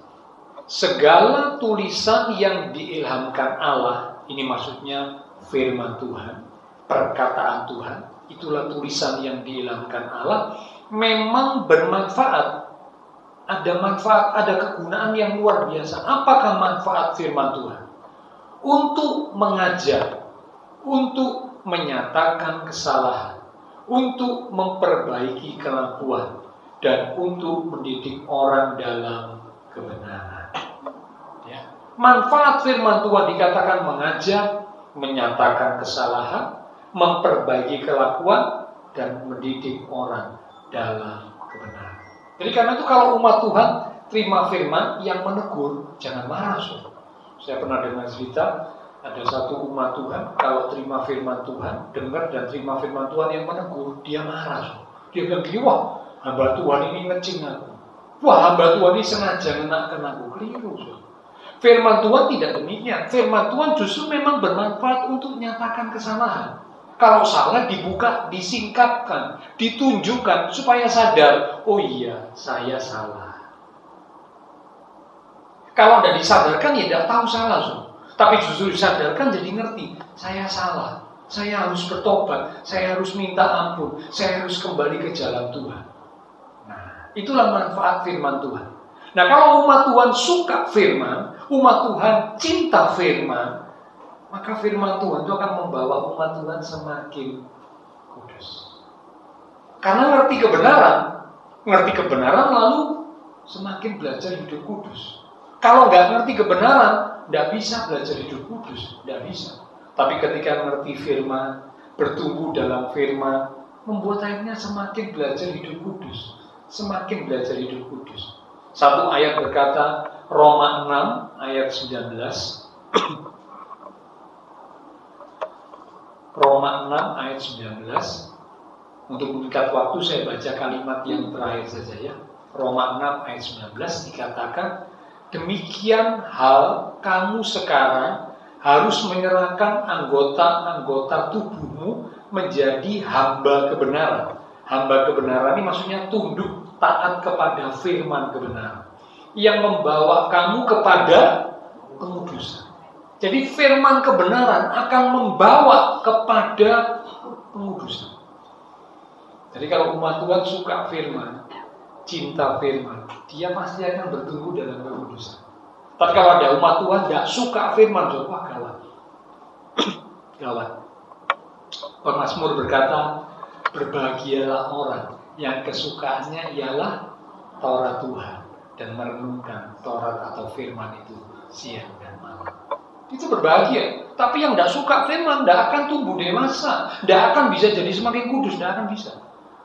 B: Segala tulisan yang diilhamkan Allah, ini maksudnya firman Tuhan, perkataan Tuhan, itulah tulisan yang diilhamkan Allah, memang bermanfaat. Ada manfaat, ada kegunaan yang luar biasa. Apakah manfaat firman Tuhan? Untuk mengajar, untuk menyatakan kesalahan, untuk memperbaiki kelakuan, dan untuk mendidik orang dalam kebenaran. Ya. Manfaat firman Tuhan dikatakan mengajar, menyatakan kesalahan, memperbaiki kelakuan, dan mendidik orang dalam kebenaran. Jadi karena itu kalau umat Tuhan terima firman yang menegur, jangan marah. Saya pernah dengar cerita, ada satu umat Tuhan kalau terima firman Tuhan, dengar dan terima firman Tuhan yang menegur, dia marah. Dia bilang, wah, hamba Tuhan ini ngecing aku. Wah, hamba Tuhan ini sengaja ngenakan aku. Keliru. Firman Tuhan tidak demikian. Firman Tuhan justru memang bermanfaat untuk menyatakan kesalahan. Kalau salah dibuka, disingkapkan, ditunjukkan supaya sadar, oh iya, saya salah. Kalau tidak disadarkan ya tidak tahu salah. Tapi justru disadarkan jadi ngerti, saya salah. Saya harus bertobat, saya harus minta ampun, saya harus kembali ke jalan Tuhan. Nah, itulah manfaat firman Tuhan. Nah, kalau umat Tuhan suka firman, umat Tuhan cinta firman, maka firman Tuhan itu akan membawa umat Tuhan semakin kudus. Karena ngerti kebenaran lalu semakin belajar hidup kudus. Kalau nggak ngerti kebenaran, nggak bisa belajar hidup kudus, nggak bisa. Tapi ketika ngerti firman, bertumbuh dalam firman, membuat akhirnya semakin belajar hidup kudus, semakin belajar hidup kudus. Satu ayat berkata, Roma 6 ayat 19. Roma 6 ayat 19. Untuk mengikat waktu saya baca kalimat yang terakhir saja ya. Roma 6 ayat 19 dikatakan, demikian hal kamu sekarang harus menyerahkan anggota-anggota tubuhmu menjadi hamba kebenaran. Hamba kebenaran ini maksudnya tunduk taat kepada firman kebenaran yang membawa kamu kepada pengudusan. Jadi firman kebenaran akan membawa kepada pengudusan. Jadi kalau umat Tuhan suka firman, cinta firman, dia pasti akan bertumbuh dalam kekudusan. Tapi kalau ada umat Tuhan tidak suka firman, wah gawat. Gawat. Pemazmur berkata, berbahagialah orang yang kesukaannya ialah Taurat Tuhan dan merenungkan Taurat atau firman itu siang dan malam. Itu berbahagia. Tapi yang tidak suka firman tidak akan tumbuh dewasa, tidak akan bisa jadi semakin kudus, tidak akan bisa.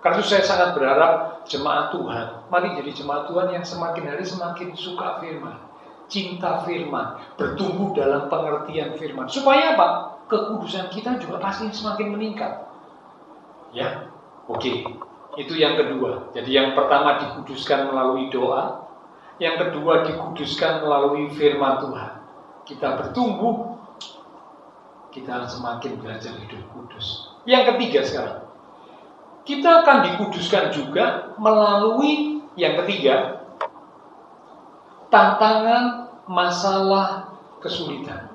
B: Karena itu saya sangat berharap jemaat Tuhan, mari jadi jemaat Tuhan yang semakin hari semakin suka firman, cinta firman, bertumbuh dalam pengertian firman. Supaya apa? Kekudusan kita juga pasti semakin meningkat. Ya, oke. Itu yang kedua. Jadi yang pertama dikuduskan melalui doa, yang kedua dikuduskan melalui firman Tuhan. Kita bertumbuh, kita semakin belajar hidup kudus. Yang ketiga sekarang, kita akan dikuduskan juga melalui yang ketiga, tantangan, masalah, kesulitan.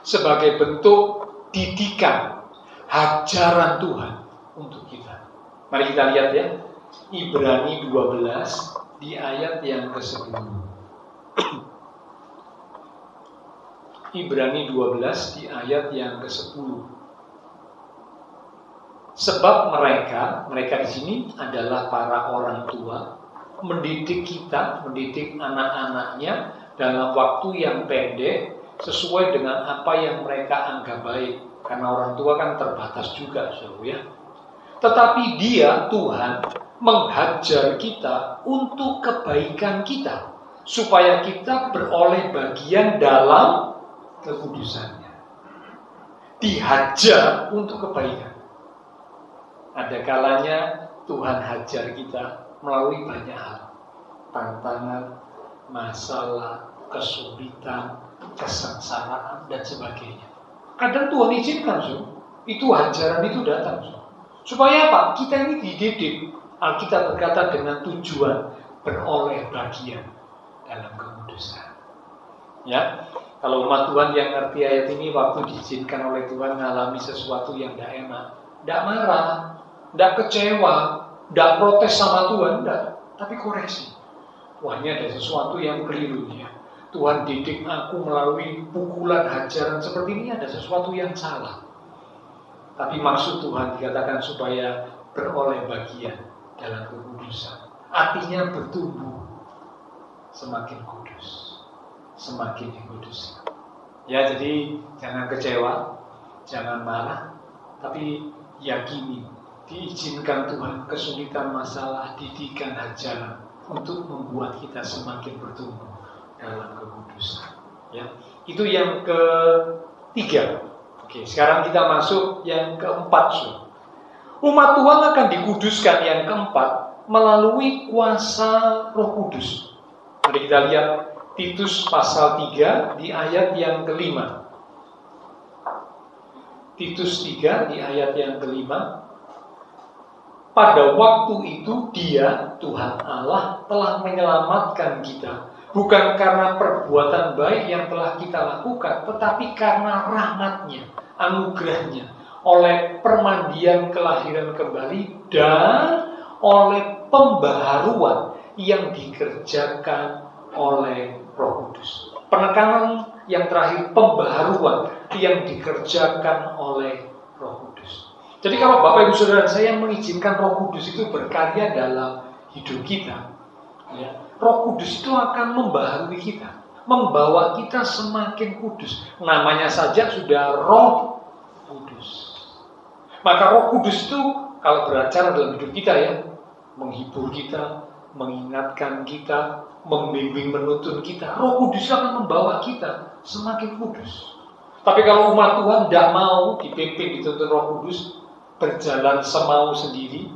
B: Sebagai bentuk didikan, ajaran Tuhan untuk kita. Mari kita lihat ya, Ibrani 12 di ayat yang ke-10. Ibrani 12 di ayat yang ke-10. Sebab mereka di sini adalah para orang tua, mendidik kita, mendidik anak-anaknya dalam waktu yang pendek sesuai dengan apa yang mereka anggap baik. Karena orang tua kan terbatas juga, ya. Tetapi Dia, Tuhan, menghajar kita untuk kebaikan kita, supaya kita beroleh bagian dalam kekudusannya. Dihajar untuk kebaikan. Ada kalanya Tuhan hajar kita melalui banyak hal. Tantangan, masalah, kesulitan, kesengsaraan, dan sebagainya. Kadang Tuhan izinkan, itu hajaran itu datang. Supaya apa? Kita ini dididik. Alkitab berkata dengan tujuan beroleh bagian dalam kekudusan. Ya, kalau umat Tuhan yang ngerti ayat ini, waktu diizinkan oleh Tuhan mengalami sesuatu yang tidak enak, tidak marah, tidak kecewa, tidak protes sama Tuhan, tidak, tapi koreksi. Wah, ini ada sesuatu yang keliru ya. Tuhan didik aku melalui pukulan, hajaran seperti ini, ada sesuatu yang salah. Tapi maksud Tuhan dikatakan supaya beroleh bagian dalam kekudusan. Artinya bertumbuh semakin kudus, semakin dikuduskan. Ya, jadi jangan kecewa, jangan marah, tapi yakini diizinkan Tuhan kesulitan, masalah, didikan, hajaran untuk membuat kita semakin bertumbuh dalam kekudusan. Ya, itu yang ketiga. Oke, sekarang kita masuk yang keempat. Umat Tuhan akan dikuduskan yang keempat melalui kuasa Roh Kudus. Mari kita lihat Titus pasal 3 di ayat yang kelima. Titus 3 di ayat yang kelima. Pada waktu itu Dia, Tuhan Allah, telah menyelamatkan kita, bukan karena perbuatan baik yang telah kita lakukan, tetapi karena rahmat-Nya, anugerah-Nya, oleh permandian kelahiran kembali dan oleh pembaharuan yang dikerjakan oleh Roh Kudus. Penekanan yang terakhir, pembaharuan yang dikerjakan oleh Roh Kudus. Jadi kalau Bapak Ibu Saudara saya mengizinkan Roh Kudus itu berkarya dalam hidup kita, ya, Roh Kudus itu akan membaharui kita, membawa kita semakin kudus. Namanya saja sudah Roh Kudus. Maka Roh Kudus itu kalau beracara dalam hidup kita ya, menghibur kita, mengingatkan kita, membimbing menuntun kita. Roh Kudus akan membawa kita semakin kudus. Tapi kalau umat Tuhan tidak mau dipimpin dituntun Roh Kudus, berjalan semau sendiri,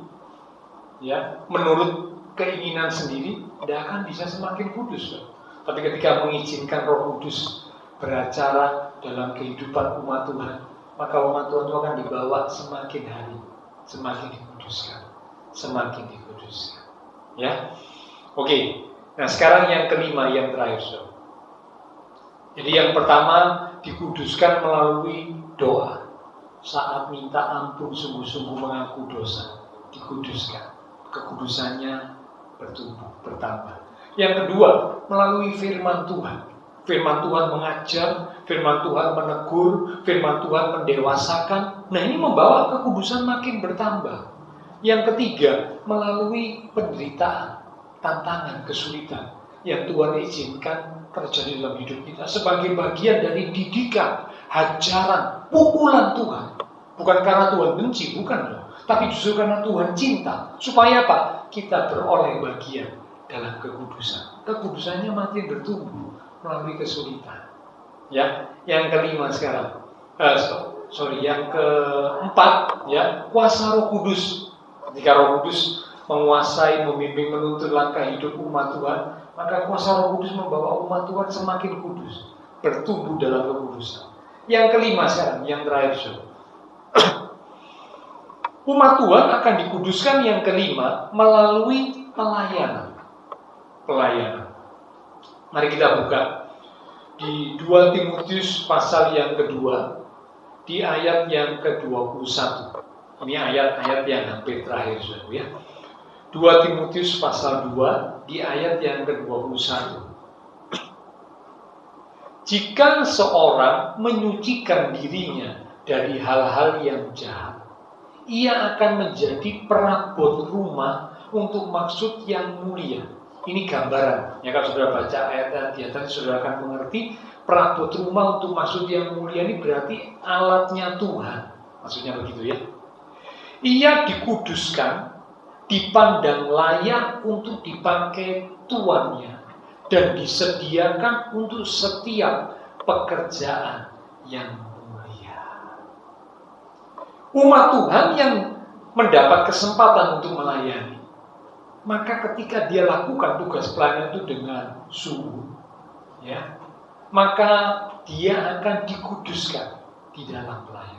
B: ya, menurut keinginan sendiri, tidak akan bisa semakin kudus. Tapi ketika mengizinkan Roh Kudus beracara dalam kehidupan umat Tuhan, maka umat Tuhan itu akan dibawa semakin hari, semakin dikuduskan, semakin dikuduskan. Ya, oke. Nah sekarang yang kelima, yang terakhir. Jadi yang pertama dikuduskan melalui doa. Saat minta ampun sungguh-sungguh mengaku dosa. dikuduskan. Kekudusannya bertumbuh, bertambah. Yang kedua, melalui firman Tuhan. Firman Tuhan mengajar, firman Tuhan menegur, firman Tuhan mendewasakan. Nah, ini membawa kekudusan makin bertambah. Yang ketiga, melalui penderitaan, tantangan, kesulitan yang Tuhan izinkan terjadi dalam hidup kita sebagai bagian dari didikan, hajaran, pukulan Tuhan. Bukan karena Tuhan benci, bukan loh. Tapi justru karena Tuhan cinta. Supaya apa? Kita beroleh bagian dalam kekudusan. Kekudusannya makin bertumbuh melalui kesulitan. Ya, yang kelima sekarang. Yang keempat, ya, kuasa Roh Kudus. Ketika Roh Kudus menguasai, membimbing, menuntun langkah hidup umat Tuhan, maka kuasa Roh Kudus membawa umat Tuhan semakin kudus, bertumbuh dalam kekudusan. Yang kelima sekarang, yang terakhir, umat Tuhan akan dikuduskan yang kelima melalui pelayanan. Pelayanan. Mari kita buka di 2 Timotius pasal yang kedua, di ayat yang ke-21. Ini ayat-ayat yang hampir terakhir, saudara ya. 2 Timotius pasal 2 di ayat yang ke-21. Jika seorang menyucikan dirinya dari hal-hal yang jahat, ia akan menjadi perabot rumah untuk maksud yang mulia. Ini gambaran. Ya, kalau saudara baca ayat di atas, saudara akan mengerti perabot rumah untuk maksud yang mulia ini berarti alatnya Tuhan. Maksudnya begitu ya. Ia dikuduskan, dipandang layak untuk dipakai tuannya, dan disediakan untuk setiap pekerjaan yang mulia. Umat Tuhan yang mendapat kesempatan untuk melayani, maka ketika dia lakukan tugas pelayanan itu dengan sungguh, ya, maka dia akan dikuduskan di dalam pelayanan.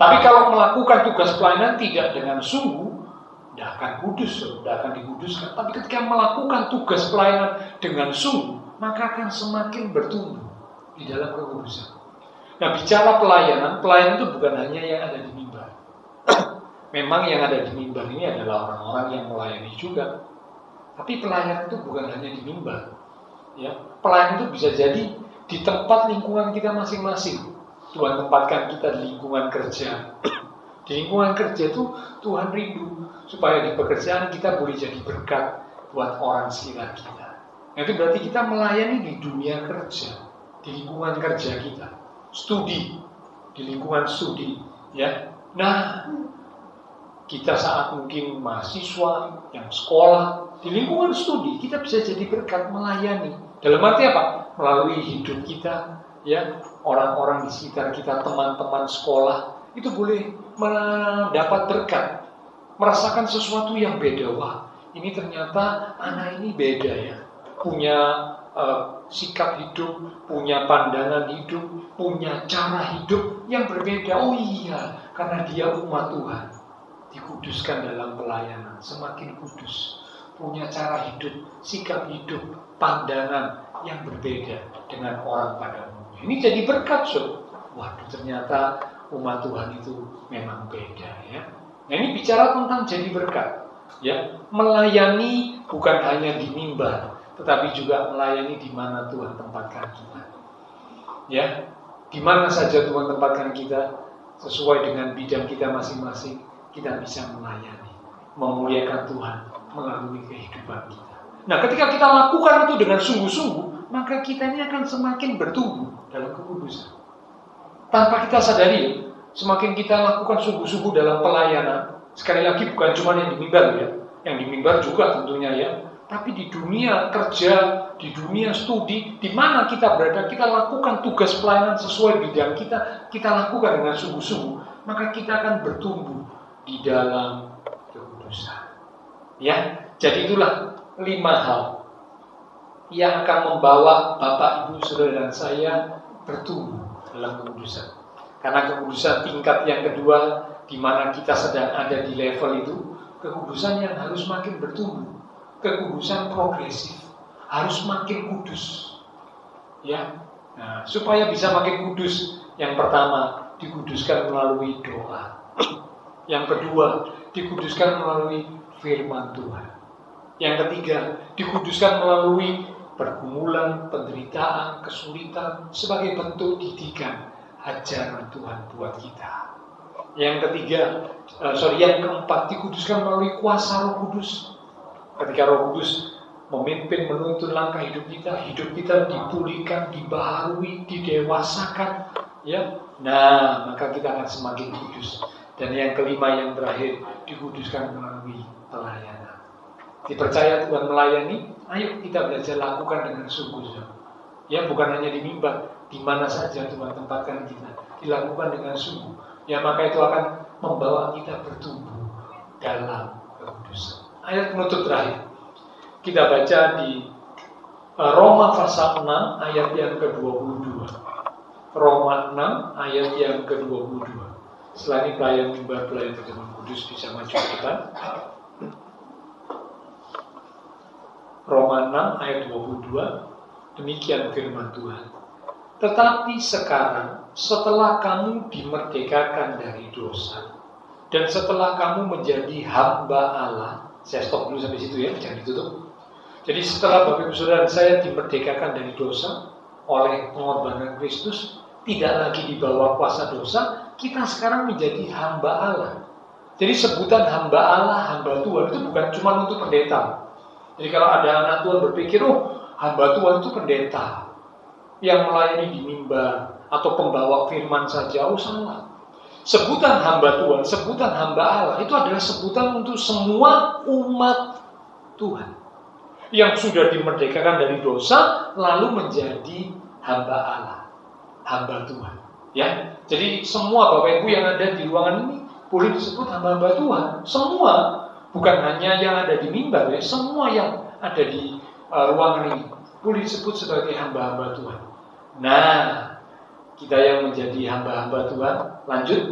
B: Tapi kalau melakukan tugas pelayanan tidak dengan sungguh, tidak akan kudus, tidak akan dikuduskan. Tapi ketika melakukan tugas pelayanan dengan sungguh, maka akan semakin bertumbuh di dalam kekudusan. Nah, bicara pelayanan itu bukan hanya yang ada di mimbar. Memang yang ada di mimbar ini adalah orang-orang yang melayani juga. Tapi pelayanan itu bukan hanya di mimbar. Ya, pelayanan itu bisa jadi di tempat lingkungan kita masing-masing. Tuhan tempatkan kita di lingkungan kerja. Di lingkungan kerja itu Tuhan rindu supaya di pekerjaan kita boleh jadi berkat buat orang sekitar kita. Nah, itu berarti kita melayani di dunia kerja, di lingkungan kerja kita. Studi, di lingkungan studi, ya. Nah, kita saat mungkin mahasiswa yang sekolah, di lingkungan studi, kita bisa jadi berkat melayani. Dalam arti apa? Melalui hidup kita, ya, orang-orang di sekitar kita, teman-teman sekolah, itu boleh mendapat berkat, merasakan sesuatu yang beda. Wah, ini ternyata anak ini beda ya, punya sikap hidup, punya pandangan hidup, punya cara hidup yang berbeda. Oh iya, karena dia umat Tuhan, dikuduskan dalam pelayanan, semakin kudus, punya cara hidup, sikap hidup, pandangan yang berbeda dengan orang pada umumnya. Ini jadi berkat, so. Waduh, ternyata umat Tuhan itu memang beda ya. Nah, ini bicara tentang jadi berkat, ya. Melayani bukan hanya di mimbar, tetapi juga melayani di mana Tuhan tempatkan kita. Ya, di mana saja Tuhan tempatkan kita, sesuai dengan bidang kita masing-masing, kita bisa melayani, memuliakan Tuhan melalui kehidupan kita. Nah, ketika kita lakukan itu dengan sungguh-sungguh, maka kita ini akan semakin bertumbuh dalam kekudusan. Tanpa kita sadari, semakin kita lakukan sungguh-sungguh dalam pelayanan, sekali lagi bukan cuma yang di mimbar ya, yang di mimbar juga tentunya ya, tapi di dunia kerja, di dunia studi, di mana kita berada, kita lakukan tugas pelayanan sesuai bidang kita, kita lakukan dengan sungguh-sungguh, maka kita akan bertumbuh di dalam kekudusan. Ya, jadi itulah 5 hal yang akan membawa Bapak, Ibu, Saudara dan saya bertumbuh dalam kekudusan. Karena kekudusan tingkat yang kedua, di mana kita sedang ada di level itu, kekudusan yang harus makin bertumbuh, kekudusan progresif, harus makin kudus. Ya, nah, supaya bisa makin kudus, yang pertama dikuduskan melalui doa. Yang kedua, dikuduskan melalui firman Tuhan. Yang ketiga, dikuduskan melalui pergumulan, penderitaan, kesulitan sebagai bentuk didikan ajaran Tuhan buat kita. Yang keempat, dikuduskan melalui kuasa Roh Kudus. Ketika Roh Kudus memimpin, menuntun langkah hidup kita dipulihkan, dibaharui, didewasakan, ya. Nah, maka kita akan semakin kudus. Dan yang kelima, yang terakhir, dikuduskan melalui pelayanan. Dipercaya Tuhan melayani, ayo kita belajar lakukan dengan sungguh-sungguh. Ya, bukan hanya di mimbar, di mana saja Tuhan tempatkan kita, dilakukan dengan sungguh. Ya, maka itu akan membawa kita bertumbuh dalam kekudusan. Ayat penutup terakhir kita baca di Roma pasal 6 ayat yang ke-22. Roma 6 ayat yang ke-22. Setelah ini pelayan Terjemahan Kudus bisa maju ke depan. Roma 6 ayat 22. Demikian firman Tuhan. Tetapi sekarang, setelah kamu dimerdekakan dari dosa, dan setelah kamu menjadi hamba Allah, saya stop dulu sampai situ ya, jangan ditutup. Jadi setelah Bapak Ibu Saudara saya dimerdekakan dari dosa oleh pengorbanan Kristus, tidak lagi di bawah kuasa dosa, kita sekarang menjadi hamba Allah. Jadi sebutan hamba Allah, hamba Tuhan itu bukan cuma untuk pendeta. Jadi kalau ada anak Tuhan berpikir, hamba Tuhan itu pendeta yang melayani di mimbar atau pembawa firman saja, salah. Sebutan hamba Tuhan, sebutan hamba Allah itu adalah sebutan untuk semua umat Tuhan yang sudah dimerdekakan dari dosa lalu menjadi hamba Allah, hamba Tuhan. Ya, jadi semua Bapak Ibu yang ada di ruangan ini boleh disebut hamba-hamba Tuhan. Semua, bukan hanya yang ada di mimbar, ya, semua yang ada di ruangan ini boleh disebut sebagai hamba-hamba Tuhan. Nah, kita yang menjadi hamba-hamba Tuhan, lanjut.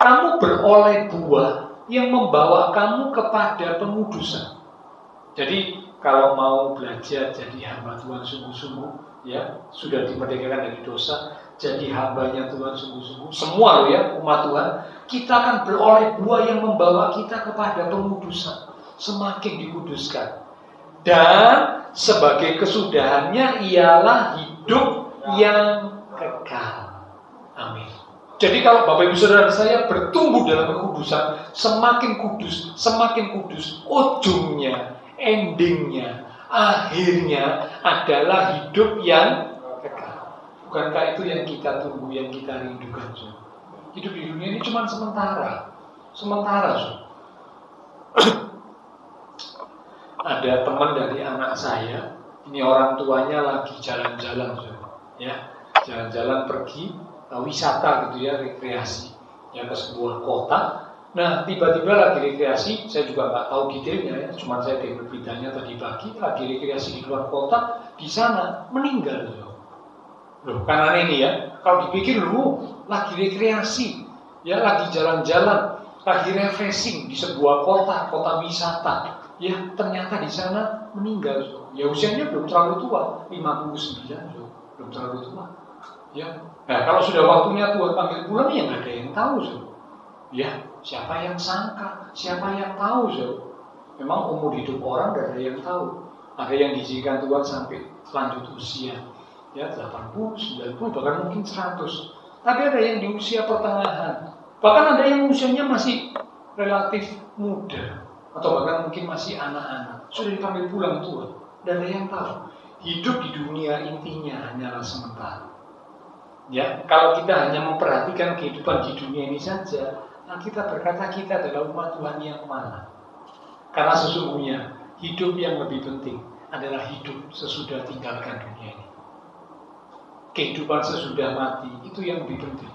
B: Kamu beroleh buah yang membawa kamu kepada pengudusan. Jadi kalau mau belajar jadi hamba Tuhan sungguh-sungguh, ya sudah dimerdekakan dari dosa, jadi hambanya Tuhan sungguh-sungguh. Semua ya umat Tuhan, kita akan beroleh buah yang membawa kita kepada pengudusan, semakin dikuduskan. Dan sebagai kesudahannya ialah hidup yang kekal. Amin. Jadi kalau Bapak Ibu Saudara saya bertumbuh dalam kekudusan, semakin kudus, ujungnya, endingnya, akhirnya adalah hidup yang kekal. Bukankah itu yang kita tunggu, yang kita rindukan? Hidup di dunia ini cuma sementara. Ada teman dari anak saya, ini orang tuanya lagi jalan-jalan, ya, jalan-jalan pergi wisata gitu ya, rekreasi ya ke sebuah kota. Nah tiba-tiba lagi rekreasi, saya juga nggak tahu detailnya ya, cuma saya dengar beritanya tadi pagi lagi rekreasi di luar kota, di sana meninggal loh. Karena ini ya, kalau dipikir lagi rekreasi ya, lagi jalan-jalan, lagi refreshing di sebuah kota wisata ya, ternyata di sana meninggal. Ya usianya belum terlalu tua, 59 belum terlalu tua ya. Nah kalau sudah waktunya Tuhan panggil pulang, ya nggak ada yang tahu ya, siapa yang sangka, siapa yang tahu memang umur hidup orang nggak ada yang tahu. Ada yang diizinkan Tuhan sampai lanjut usia ya 80, 90, bahkan mungkin 100. Tapi ada yang di usia pertengahan, bahkan ada yang usianya masih relatif muda, atau bahkan mungkin masih anak-anak, sudah dipanggil pulang Tuhan. Dan ada yang tahu, hidup di dunia intinya hanyalah sementara. Ya, kalau kita hanya memperhatikan kehidupan di dunia ini saja, kita berkata kita adalah umat Tuhan yang mana? Karena sesungguhnya hidup yang lebih penting adalah hidup sesudah tinggalkan dunia ini. Kehidupan sesudah mati itu yang lebih penting.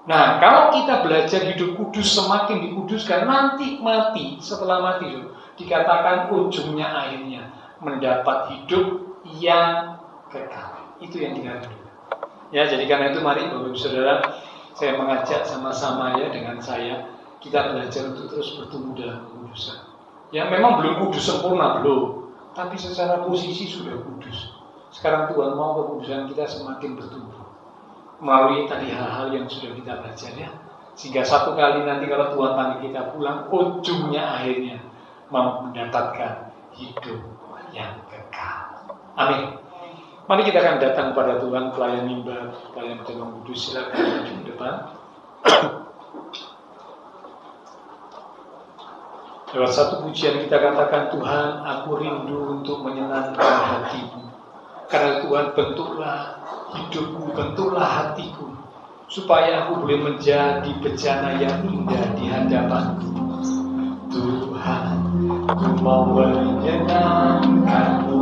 B: Nah, kalau kita belajar hidup kudus, semakin dikuduskan, nanti mati, setelah mati dikatakan ujungnya akhirnya mendapat hidup yang kekal. Itu yang dikatakan. Ya, jadi karena itu mari Bapak Ibu Saudara, saya mengajak sama-sama ya dengan saya, kita belajar untuk terus bertumbuh dalam kekudusan. Ya, memang belum kudus sempurna, belum, tapi secara posisi sudah kudus. Sekarang Tuhan mau kekudusan kita semakin bertumbuh melalui tadi hal-hal yang sudah kita belajar ya. Sehingga satu kali nanti kalau Tuhan panggil kita pulang, ujungnya akhirnya mau mendapatkan hidup yang kekal. Amin. Mari kita akan datang kepada Tuhan. Pelayan mimbar, pelayan Tolong Kudus, silakan maju ke depan. Lewat satu pujian kita katakan, Tuhan, aku rindu untuk menyenangkan hatimu. Karena Tuhan, bentuklah hidupku, bentuklah hatiku, supaya aku boleh menjadi bejana yang indah di hadapanmu. Tuhan, ku mau menyenangkanmu.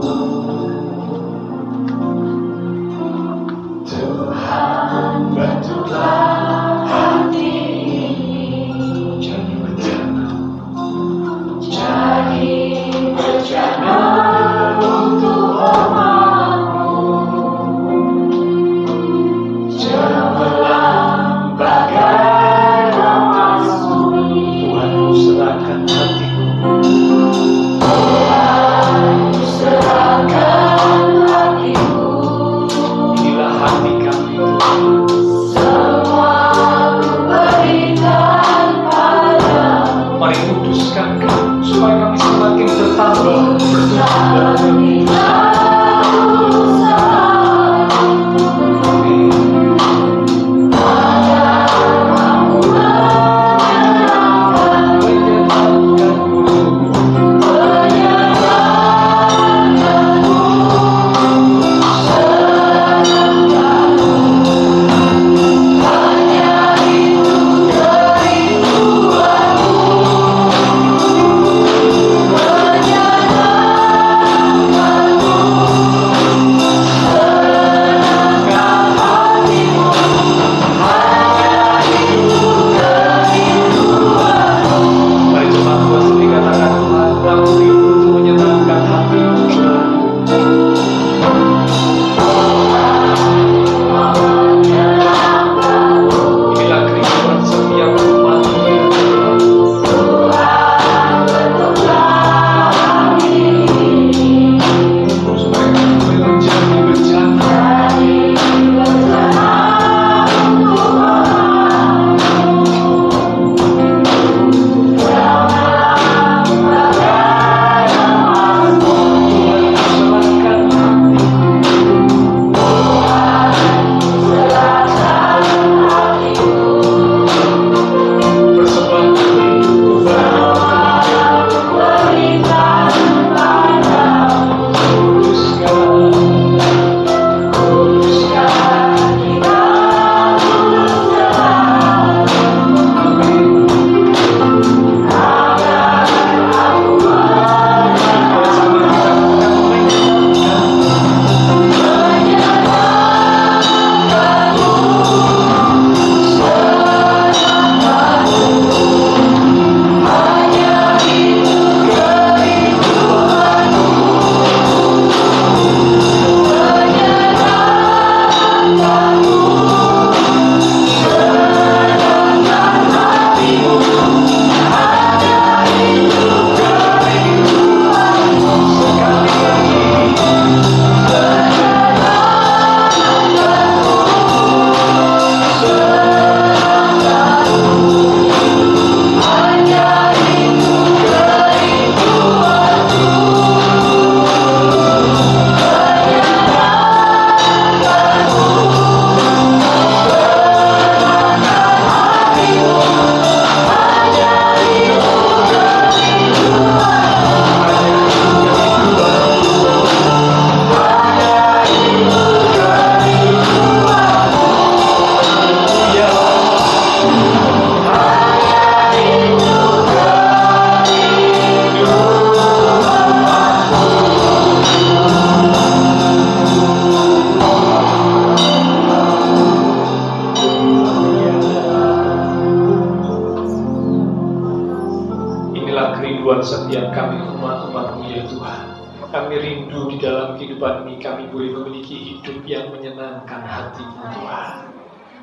B: Tuhan, bentuklah hati ini jadi bejana untuk hormat-Mu. Cemerlang bagai emas-Mu. Tuhan, ku serahkan hatiku. Tuhan, ku serahkan hatiku. Inilah hati kami, Tuhan. Semua ku berikan padamu. Mari kuduskan kami, supaya kami semakin bertambah, bertumbuh. setiap kami umat-umat-Mu ya Tuhan. Kami rindu di dalam kehidupan ini kami boleh memiliki hidup yang menyenangkan hati-Mu Tuhan.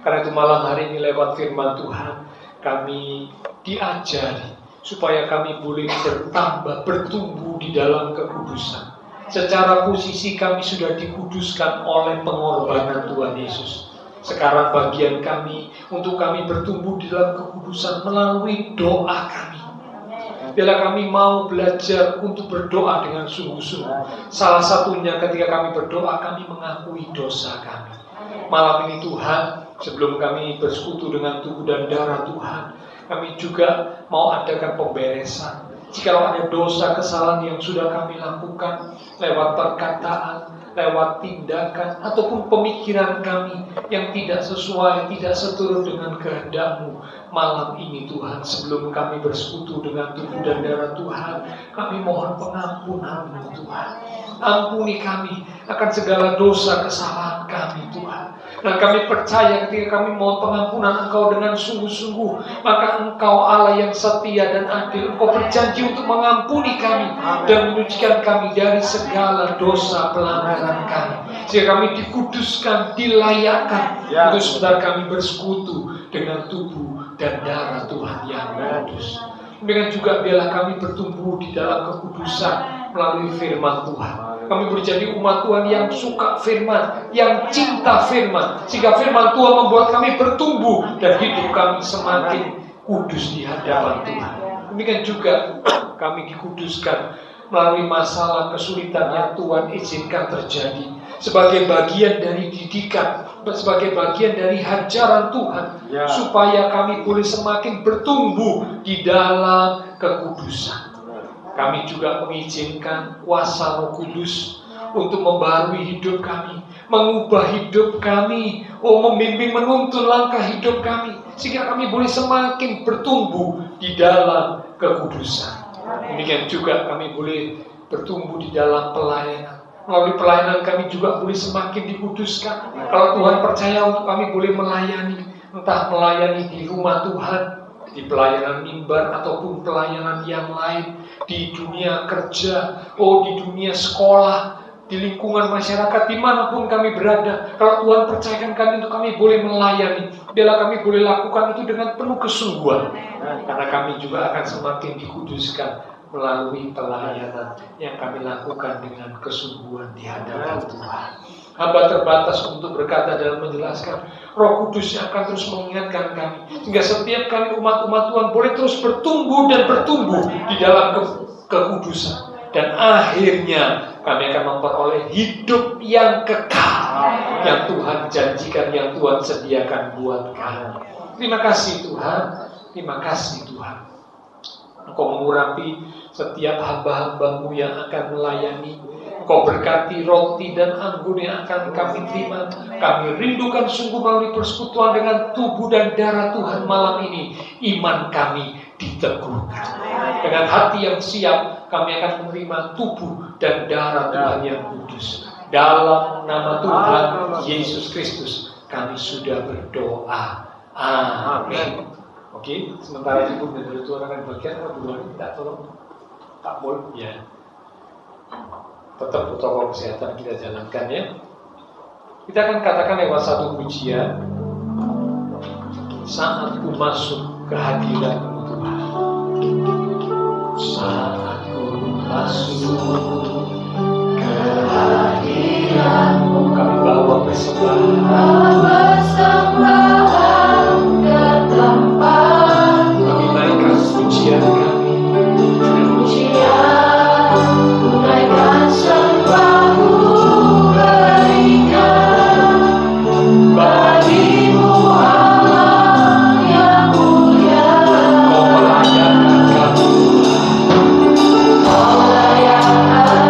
B: Karena itu malam hari ini lewat firman Tuhan kami diajari supaya kami boleh bertambah, bertumbuh di dalam kekudusan. Secara posisi kami sudah dikuduskan oleh pengorbanan Tuhan Yesus. Sekarang bagian kami untuk kami bertumbuh di dalam kekudusan melalui doa kami. Biarlah kami mau belajar untuk berdoa dengan sungguh-sungguh. Salah satunya ketika kami berdoa, kami mengakui dosa kami. Malam ini Tuhan, sebelum kami bersekutu dengan tubuh dan darah Tuhan, kami juga mau adakan pemberesan. Jikalau ada dosa kesalahan yang sudah kami lakukan lewat perkataan, lewat tindakan, ataupun pemikiran kami yang tidak sesuai, tidak seturut dengan kehendak-Mu, malam ini Tuhan, sebelum kami bersekutu dengan tubuh dan darah Tuhan, kami mohon pengampunan-Mu Tuhan. Ampuni kami akan segala dosa kesalahan kami Tuhan. Dan kami percaya ketika kami mohon pengampunan Engkau dengan sungguh-sungguh, maka Engkau Allah yang setia dan adil. Engkau berjanji untuk mengampuni kami dan menyucikan kami dari segala dosa pelanggaran kami, sehingga kami dikuduskan, dilayakkan untuk sebentar kami bersekutu dengan tubuh dan darah Tuhan yang kudus. Demikian juga biarlah kami bertumbuh di dalam kekudusan melalui firman Tuhan. Kami berjadi umat Tuhan yang suka firman, yang cinta firman, sehingga firman Tuhan membuat kami bertumbuh dan hidup kami semakin kudus di hadapan Tuhan. Demikian juga kami dikuduskan melalui masalah kesulitan yang Tuhan izinkan terjadi sebagai bagian dari didikan, sebagai bagian dari hajaran Tuhan, supaya kami boleh semakin bertumbuh di dalam kekudusan. Kami juga mengizinkan kuasa Roh Kudus untuk membarui hidup kami, mengubah hidup kami, membimbing menuntun langkah hidup kami, sehingga kami boleh semakin bertumbuh di dalam kekudusan. Demikian juga kami boleh bertumbuh di dalam pelayanan. Melalui pelayanan kami juga boleh semakin dikuduskan. Kalau Tuhan percaya untuk kami boleh melayani, entah melayani di rumah Tuhan, di pelayanan mimbar ataupun pelayanan yang lain, di dunia kerja, di dunia sekolah, di lingkungan masyarakat, dimanapun kami berada. Kalau Tuhan percayakan kami untuk kami boleh melayani, biarlah kami boleh lakukan itu dengan penuh kesungguhan, karena kami juga akan semakin dikuduskan melalui pelayanan yang kami lakukan dengan kesungguhan di hadapan Tuhan. Hamba terbatas untuk berkata dan menjelaskan. Roh Kudus yang akan terus mengingatkan kami, sehingga setiap kali umat-umat Tuhan boleh terus bertumbuh dan bertumbuh di dalam kekudusan. Dan akhirnya kami akan memperoleh hidup yang kekal yang Tuhan janjikan, yang Tuhan sediakan buat kami. Terima kasih Tuhan, terima kasih Tuhan. Engkau mengurapi setiap hamba-hambamu yang akan melayani. Engkau berkati roti dan anggur yang akan kami terima. Kami rindukan sungguh melalui persekutuan dengan tubuh dan darah Tuhan malam ini. Iman kami diteguhkan. Dengan hati yang siap, kami akan menerima tubuh dan darah Tuhan yang kudus. Dalam nama Tuhan Yesus Kristus, kami sudah berdoa. Amin. Oke, sementara ibu dan dari Tuhan akan bagian, tidak tolong Pak Mul, ya. Tetap protokol kesehatan kita jalankan ya. Kita akan katakan lewat satu pujian, saat ku masuk ke hadirat-Mu Tuhan. Saat ku masuk ke hadirat-Mu, kami bawa persembahan ke tempat. Kami naikkan pujian kami, naikkan sembahmu berikan bagimu Allah yang mulia. Kau melayani kami, kau layankan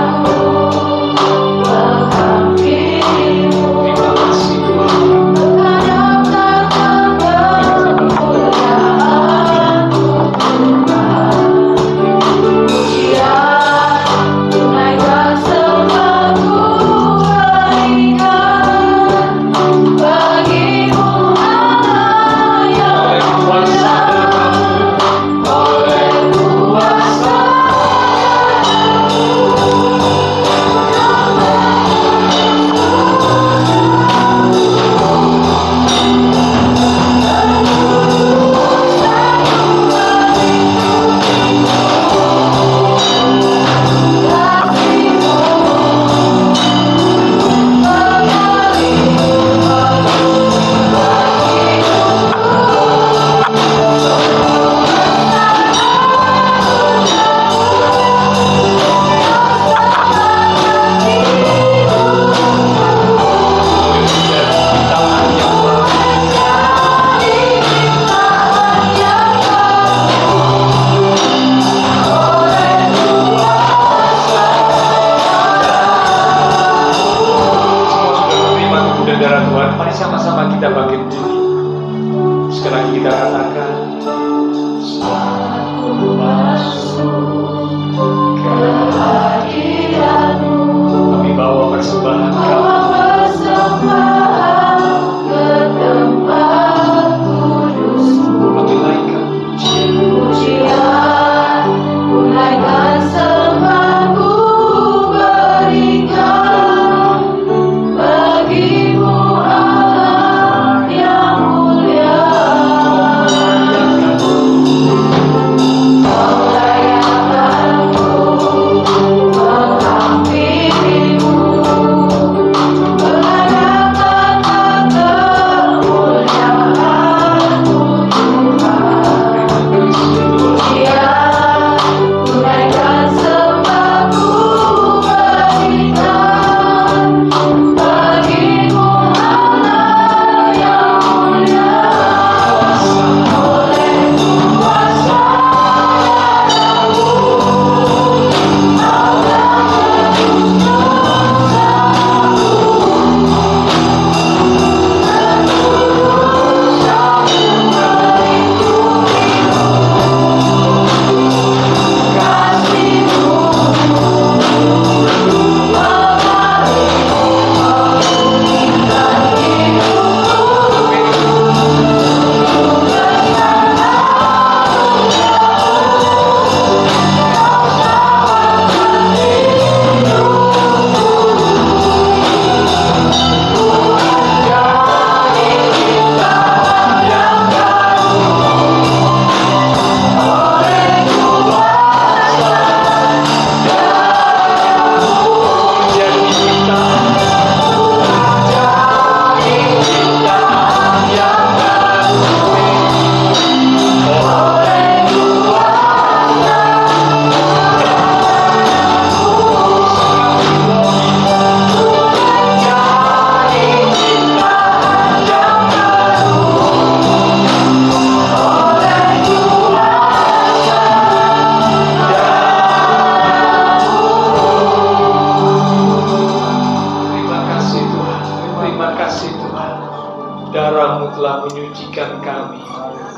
B: telah menyucikan kami,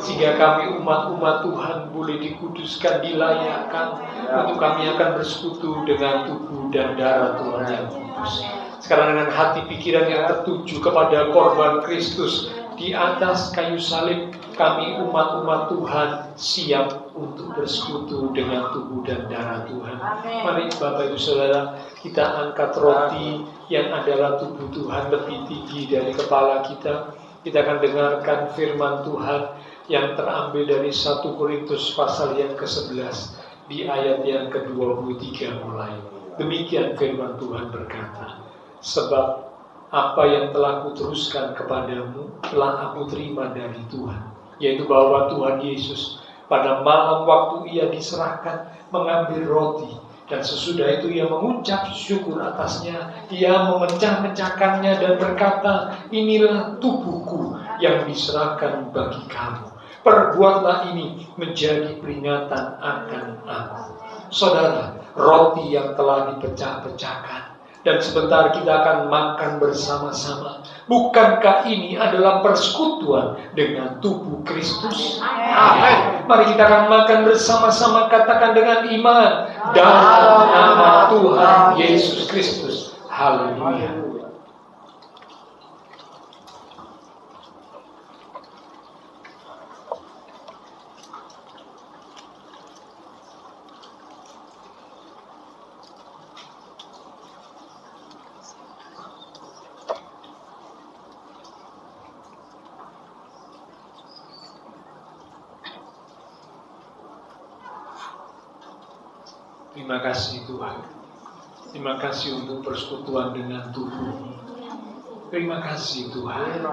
B: sehingga kami umat-umat Tuhan boleh dikuduskan, dilayakkan untuk kami akan bersekutu dengan tubuh dan darah Tuhan yang kudus. Sekarang dengan hati pikiran yang tertuju kepada korban Kristus di atas kayu salib, kami umat-umat Tuhan siap untuk bersekutu dengan tubuh dan darah Tuhan. Mari Bapak Ibu Saudara, kita angkat roti yang adalah tubuh Tuhan lebih tinggi dari kepala kita. Kita akan dengarkan firman Tuhan yang terambil dari 1 Korintus pasal yang ke-11 di ayat yang ke-23 mulai. Demikian firman Tuhan berkata, sebab apa yang telah kuteruskan kepadamu telah aku terima dari Tuhan, yaitu bahwa Tuhan Yesus pada malam waktu ia diserahkan mengambil roti, dan sesudah itu ia mengucap syukur atasnya, ia memecah-mecahkannya dan berkata, inilah tubuhku yang diserahkan bagi kamu. Perbuatlah ini menjadi peringatan akan aku. Saudara, roti yang telah dipecah-pecahkan, dan sebentar kita akan makan bersama-sama. Bukankah ini adalah persekutuan dengan tubuh Kristus? Amin. Mari kita akan makan bersama-sama, katakan dengan iman, dalam nama Tuhan Yesus Kristus. Haleluya. Terima kasih Tuhan. Terima kasih untuk persekutuan dengan tubuh. Terima kasih Tuhan.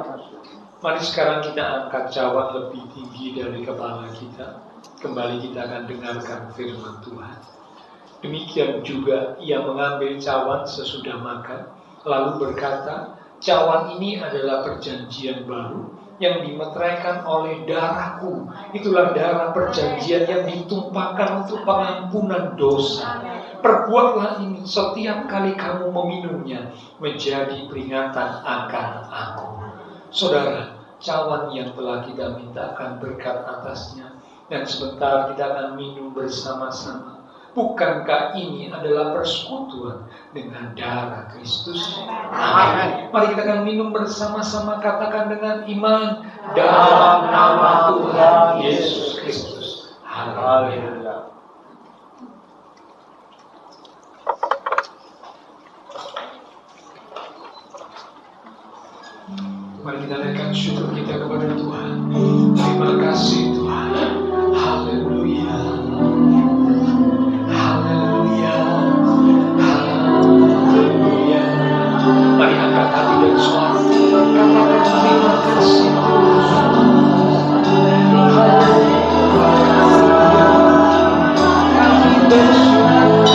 B: Mari sekarang kita angkat cawan lebih tinggi dari kepala kita. Kembali kita akan dengarkan firman Tuhan. Demikian juga ia mengambil cawan sesudah makan, lalu berkata, cawan ini adalah perjanjian baru yang dimeteraikan oleh darahku. Itulah darah perjanjian yang ditumpahkan untuk pengampunan dosa. Perbuatlah ini setiap kali kamu meminumnya menjadi peringatan akan aku. Saudara, cawan yang telah kita mintakan berkat atasnya, dan sebentar kita akan minum bersama-sama. Bukankah ini adalah persekutuan dengan darah Kristus? Amin. Mari kita akan minum bersama-sama, katakan dengan iman, dalam nama Tuhan Yesus Kristus. Haleluya. Mari kita naikkan syukur kita kepada Tuhan. Terima kasih Tuhan. Haleluya. Haleluya. Haleluya. Mari angkat hati dan suara. Katakan terima kasih Tuhan. Kami bersyukur. Kami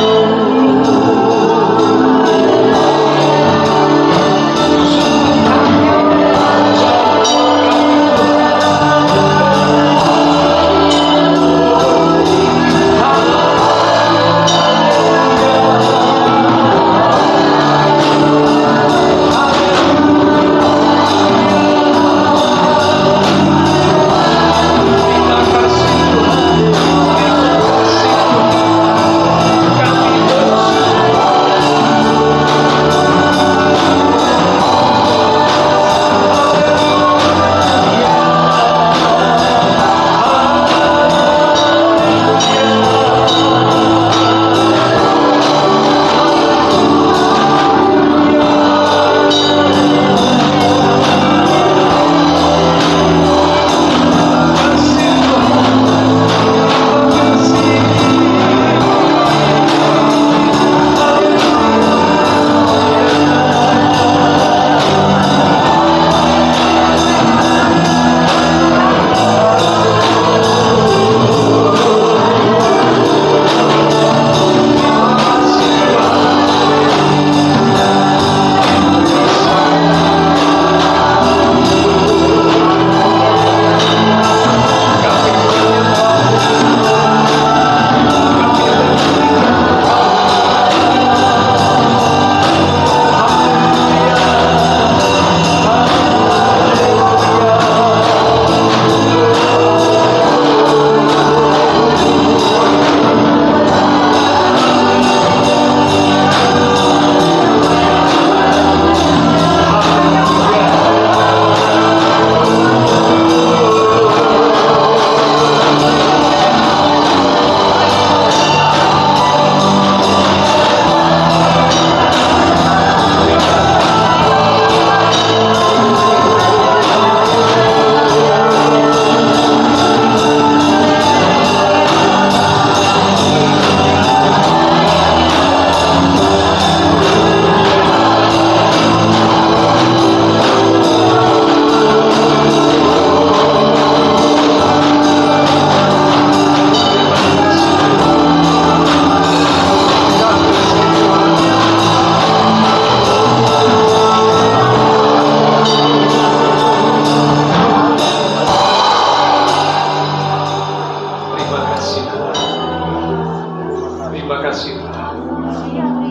B: Tuhan.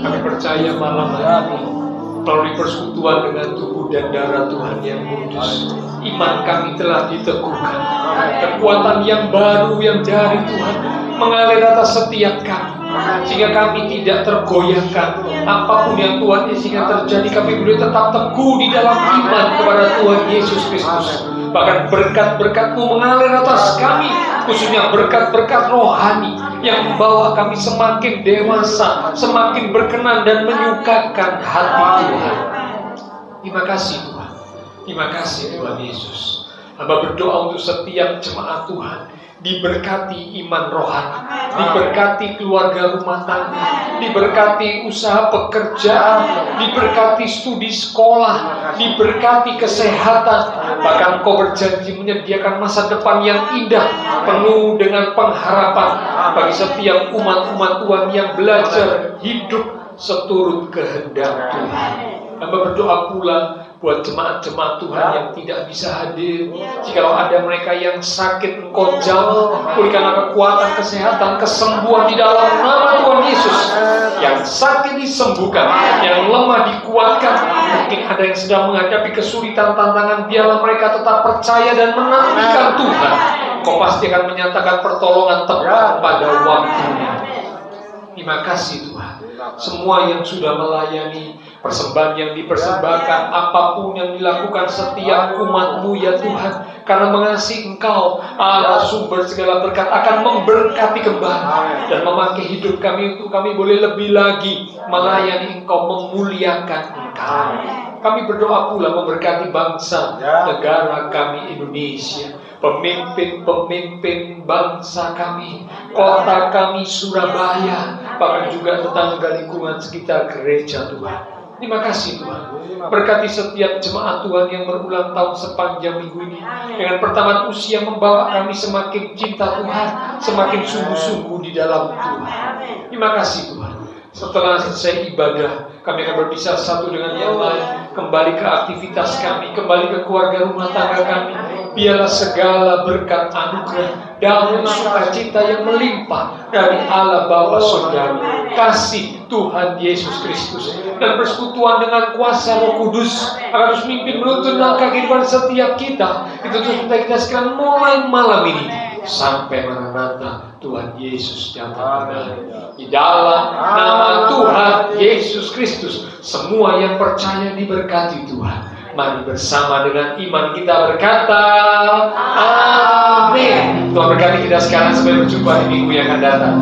B: Kami percaya malam hari ini melalui persekutuan dengan tubuh dan darah Tuhan yang kudus, iman kami telah diteguhkan. Kekuatan yang baru yang dari Tuhan mengalir atas setiap kami, sehingga kami tidak tergoyahkan apapun yang Tuhan izinkan terjadi. Kami boleh tetap teguh di dalam iman kepada Tuhan Yesus Kristus. Bahkan berkat-berkat-Mu mengalir atas kami, khususnya berkat-berkat rohani yang membawa kami semakin dewasa, semakin berkenan dan menyukakan hati Tuhan. Terima kasih Tuhan. Terima kasih Tuhan Yesus. Hamba berdoa untuk setiap jemaat Tuhan, diberkati iman rohani, diberkati keluarga rumah tangga, diberkati usaha pekerjaan, diberkati studi sekolah, diberkati kesehatan. Bahkan Kau berjanji menyediakan masa depan yang indah, penuh dengan pengharapan bagi setiap umat-umat Tuhan yang belajar hidup seturut kehendak Tuhan. Hamba berdoa pula buat jemaat-jemaat Tuhan yang tidak bisa hadir. Jikalau ada mereka yang sakit, Engkau jamah, berikanlah kekuatan, kesehatan, kesembuhan di dalam nama Tuhan Yesus. Yang sakit disembuhkan, yang lemah dikuatkan. Mungkin ada yang sedang menghadapi kesulitan, tantangan, biarlah mereka tetap percaya dan menantikan Tuhan. Kau pasti akan menyatakan pertolongan tepat pada waktunya. Terima kasih Tuhan. Semua yang sudah melayani, persembahan yang dipersembahkan, apapun yang dilakukan setiap umat-Mu ya Tuhan, karena mengasihi Engkau, Allah sumber segala berkat, akan memberkati kembali dan memakai hidup kami untuk kami boleh lebih lagi melayani Engkau, memuliakan Engkau. Kami berdoa pula memberkati bangsa negara kami Indonesia, pemimpin-pemimpin bangsa kami, kota kami Surabaya, bahkan juga tetangga lingkungan sekitar gereja Tuhan. Terima kasih Tuhan. Berkati setiap jemaat Tuhan yang berulang tahun sepanjang minggu ini, dengan pertambahan usia membawa kami semakin cinta Tuhan, semakin sungguh-sungguh di dalam Tuhan. Terima kasih Tuhan. Setelah selesai ibadah, kami akan berpisah satu dengan yang lain, kembali ke aktivitas kami, kembali ke keluarga rumah tangga kami. Biarlah segala berkat anugerah, damai, sukacita yang melimpah dari Allah Bapa Saudara, kasih Tuhan Yesus Kristus, dan persekutuan dengan kuasa Roh Kudus akan terus mimpin menuntun langkah kehidupan setiap kita. Itu terus kita sekarang mulai malam ini sampai Maranatha Tuhan Yesus datang kembali. Di dalam nama Tuhan Yesus Kristus, semua yang percaya diberkati Tuhan. Mari bersama dengan iman kita berkata, amin. Tuhan berkati kita sekarang sampai berjumpa di minggu yang akan datang.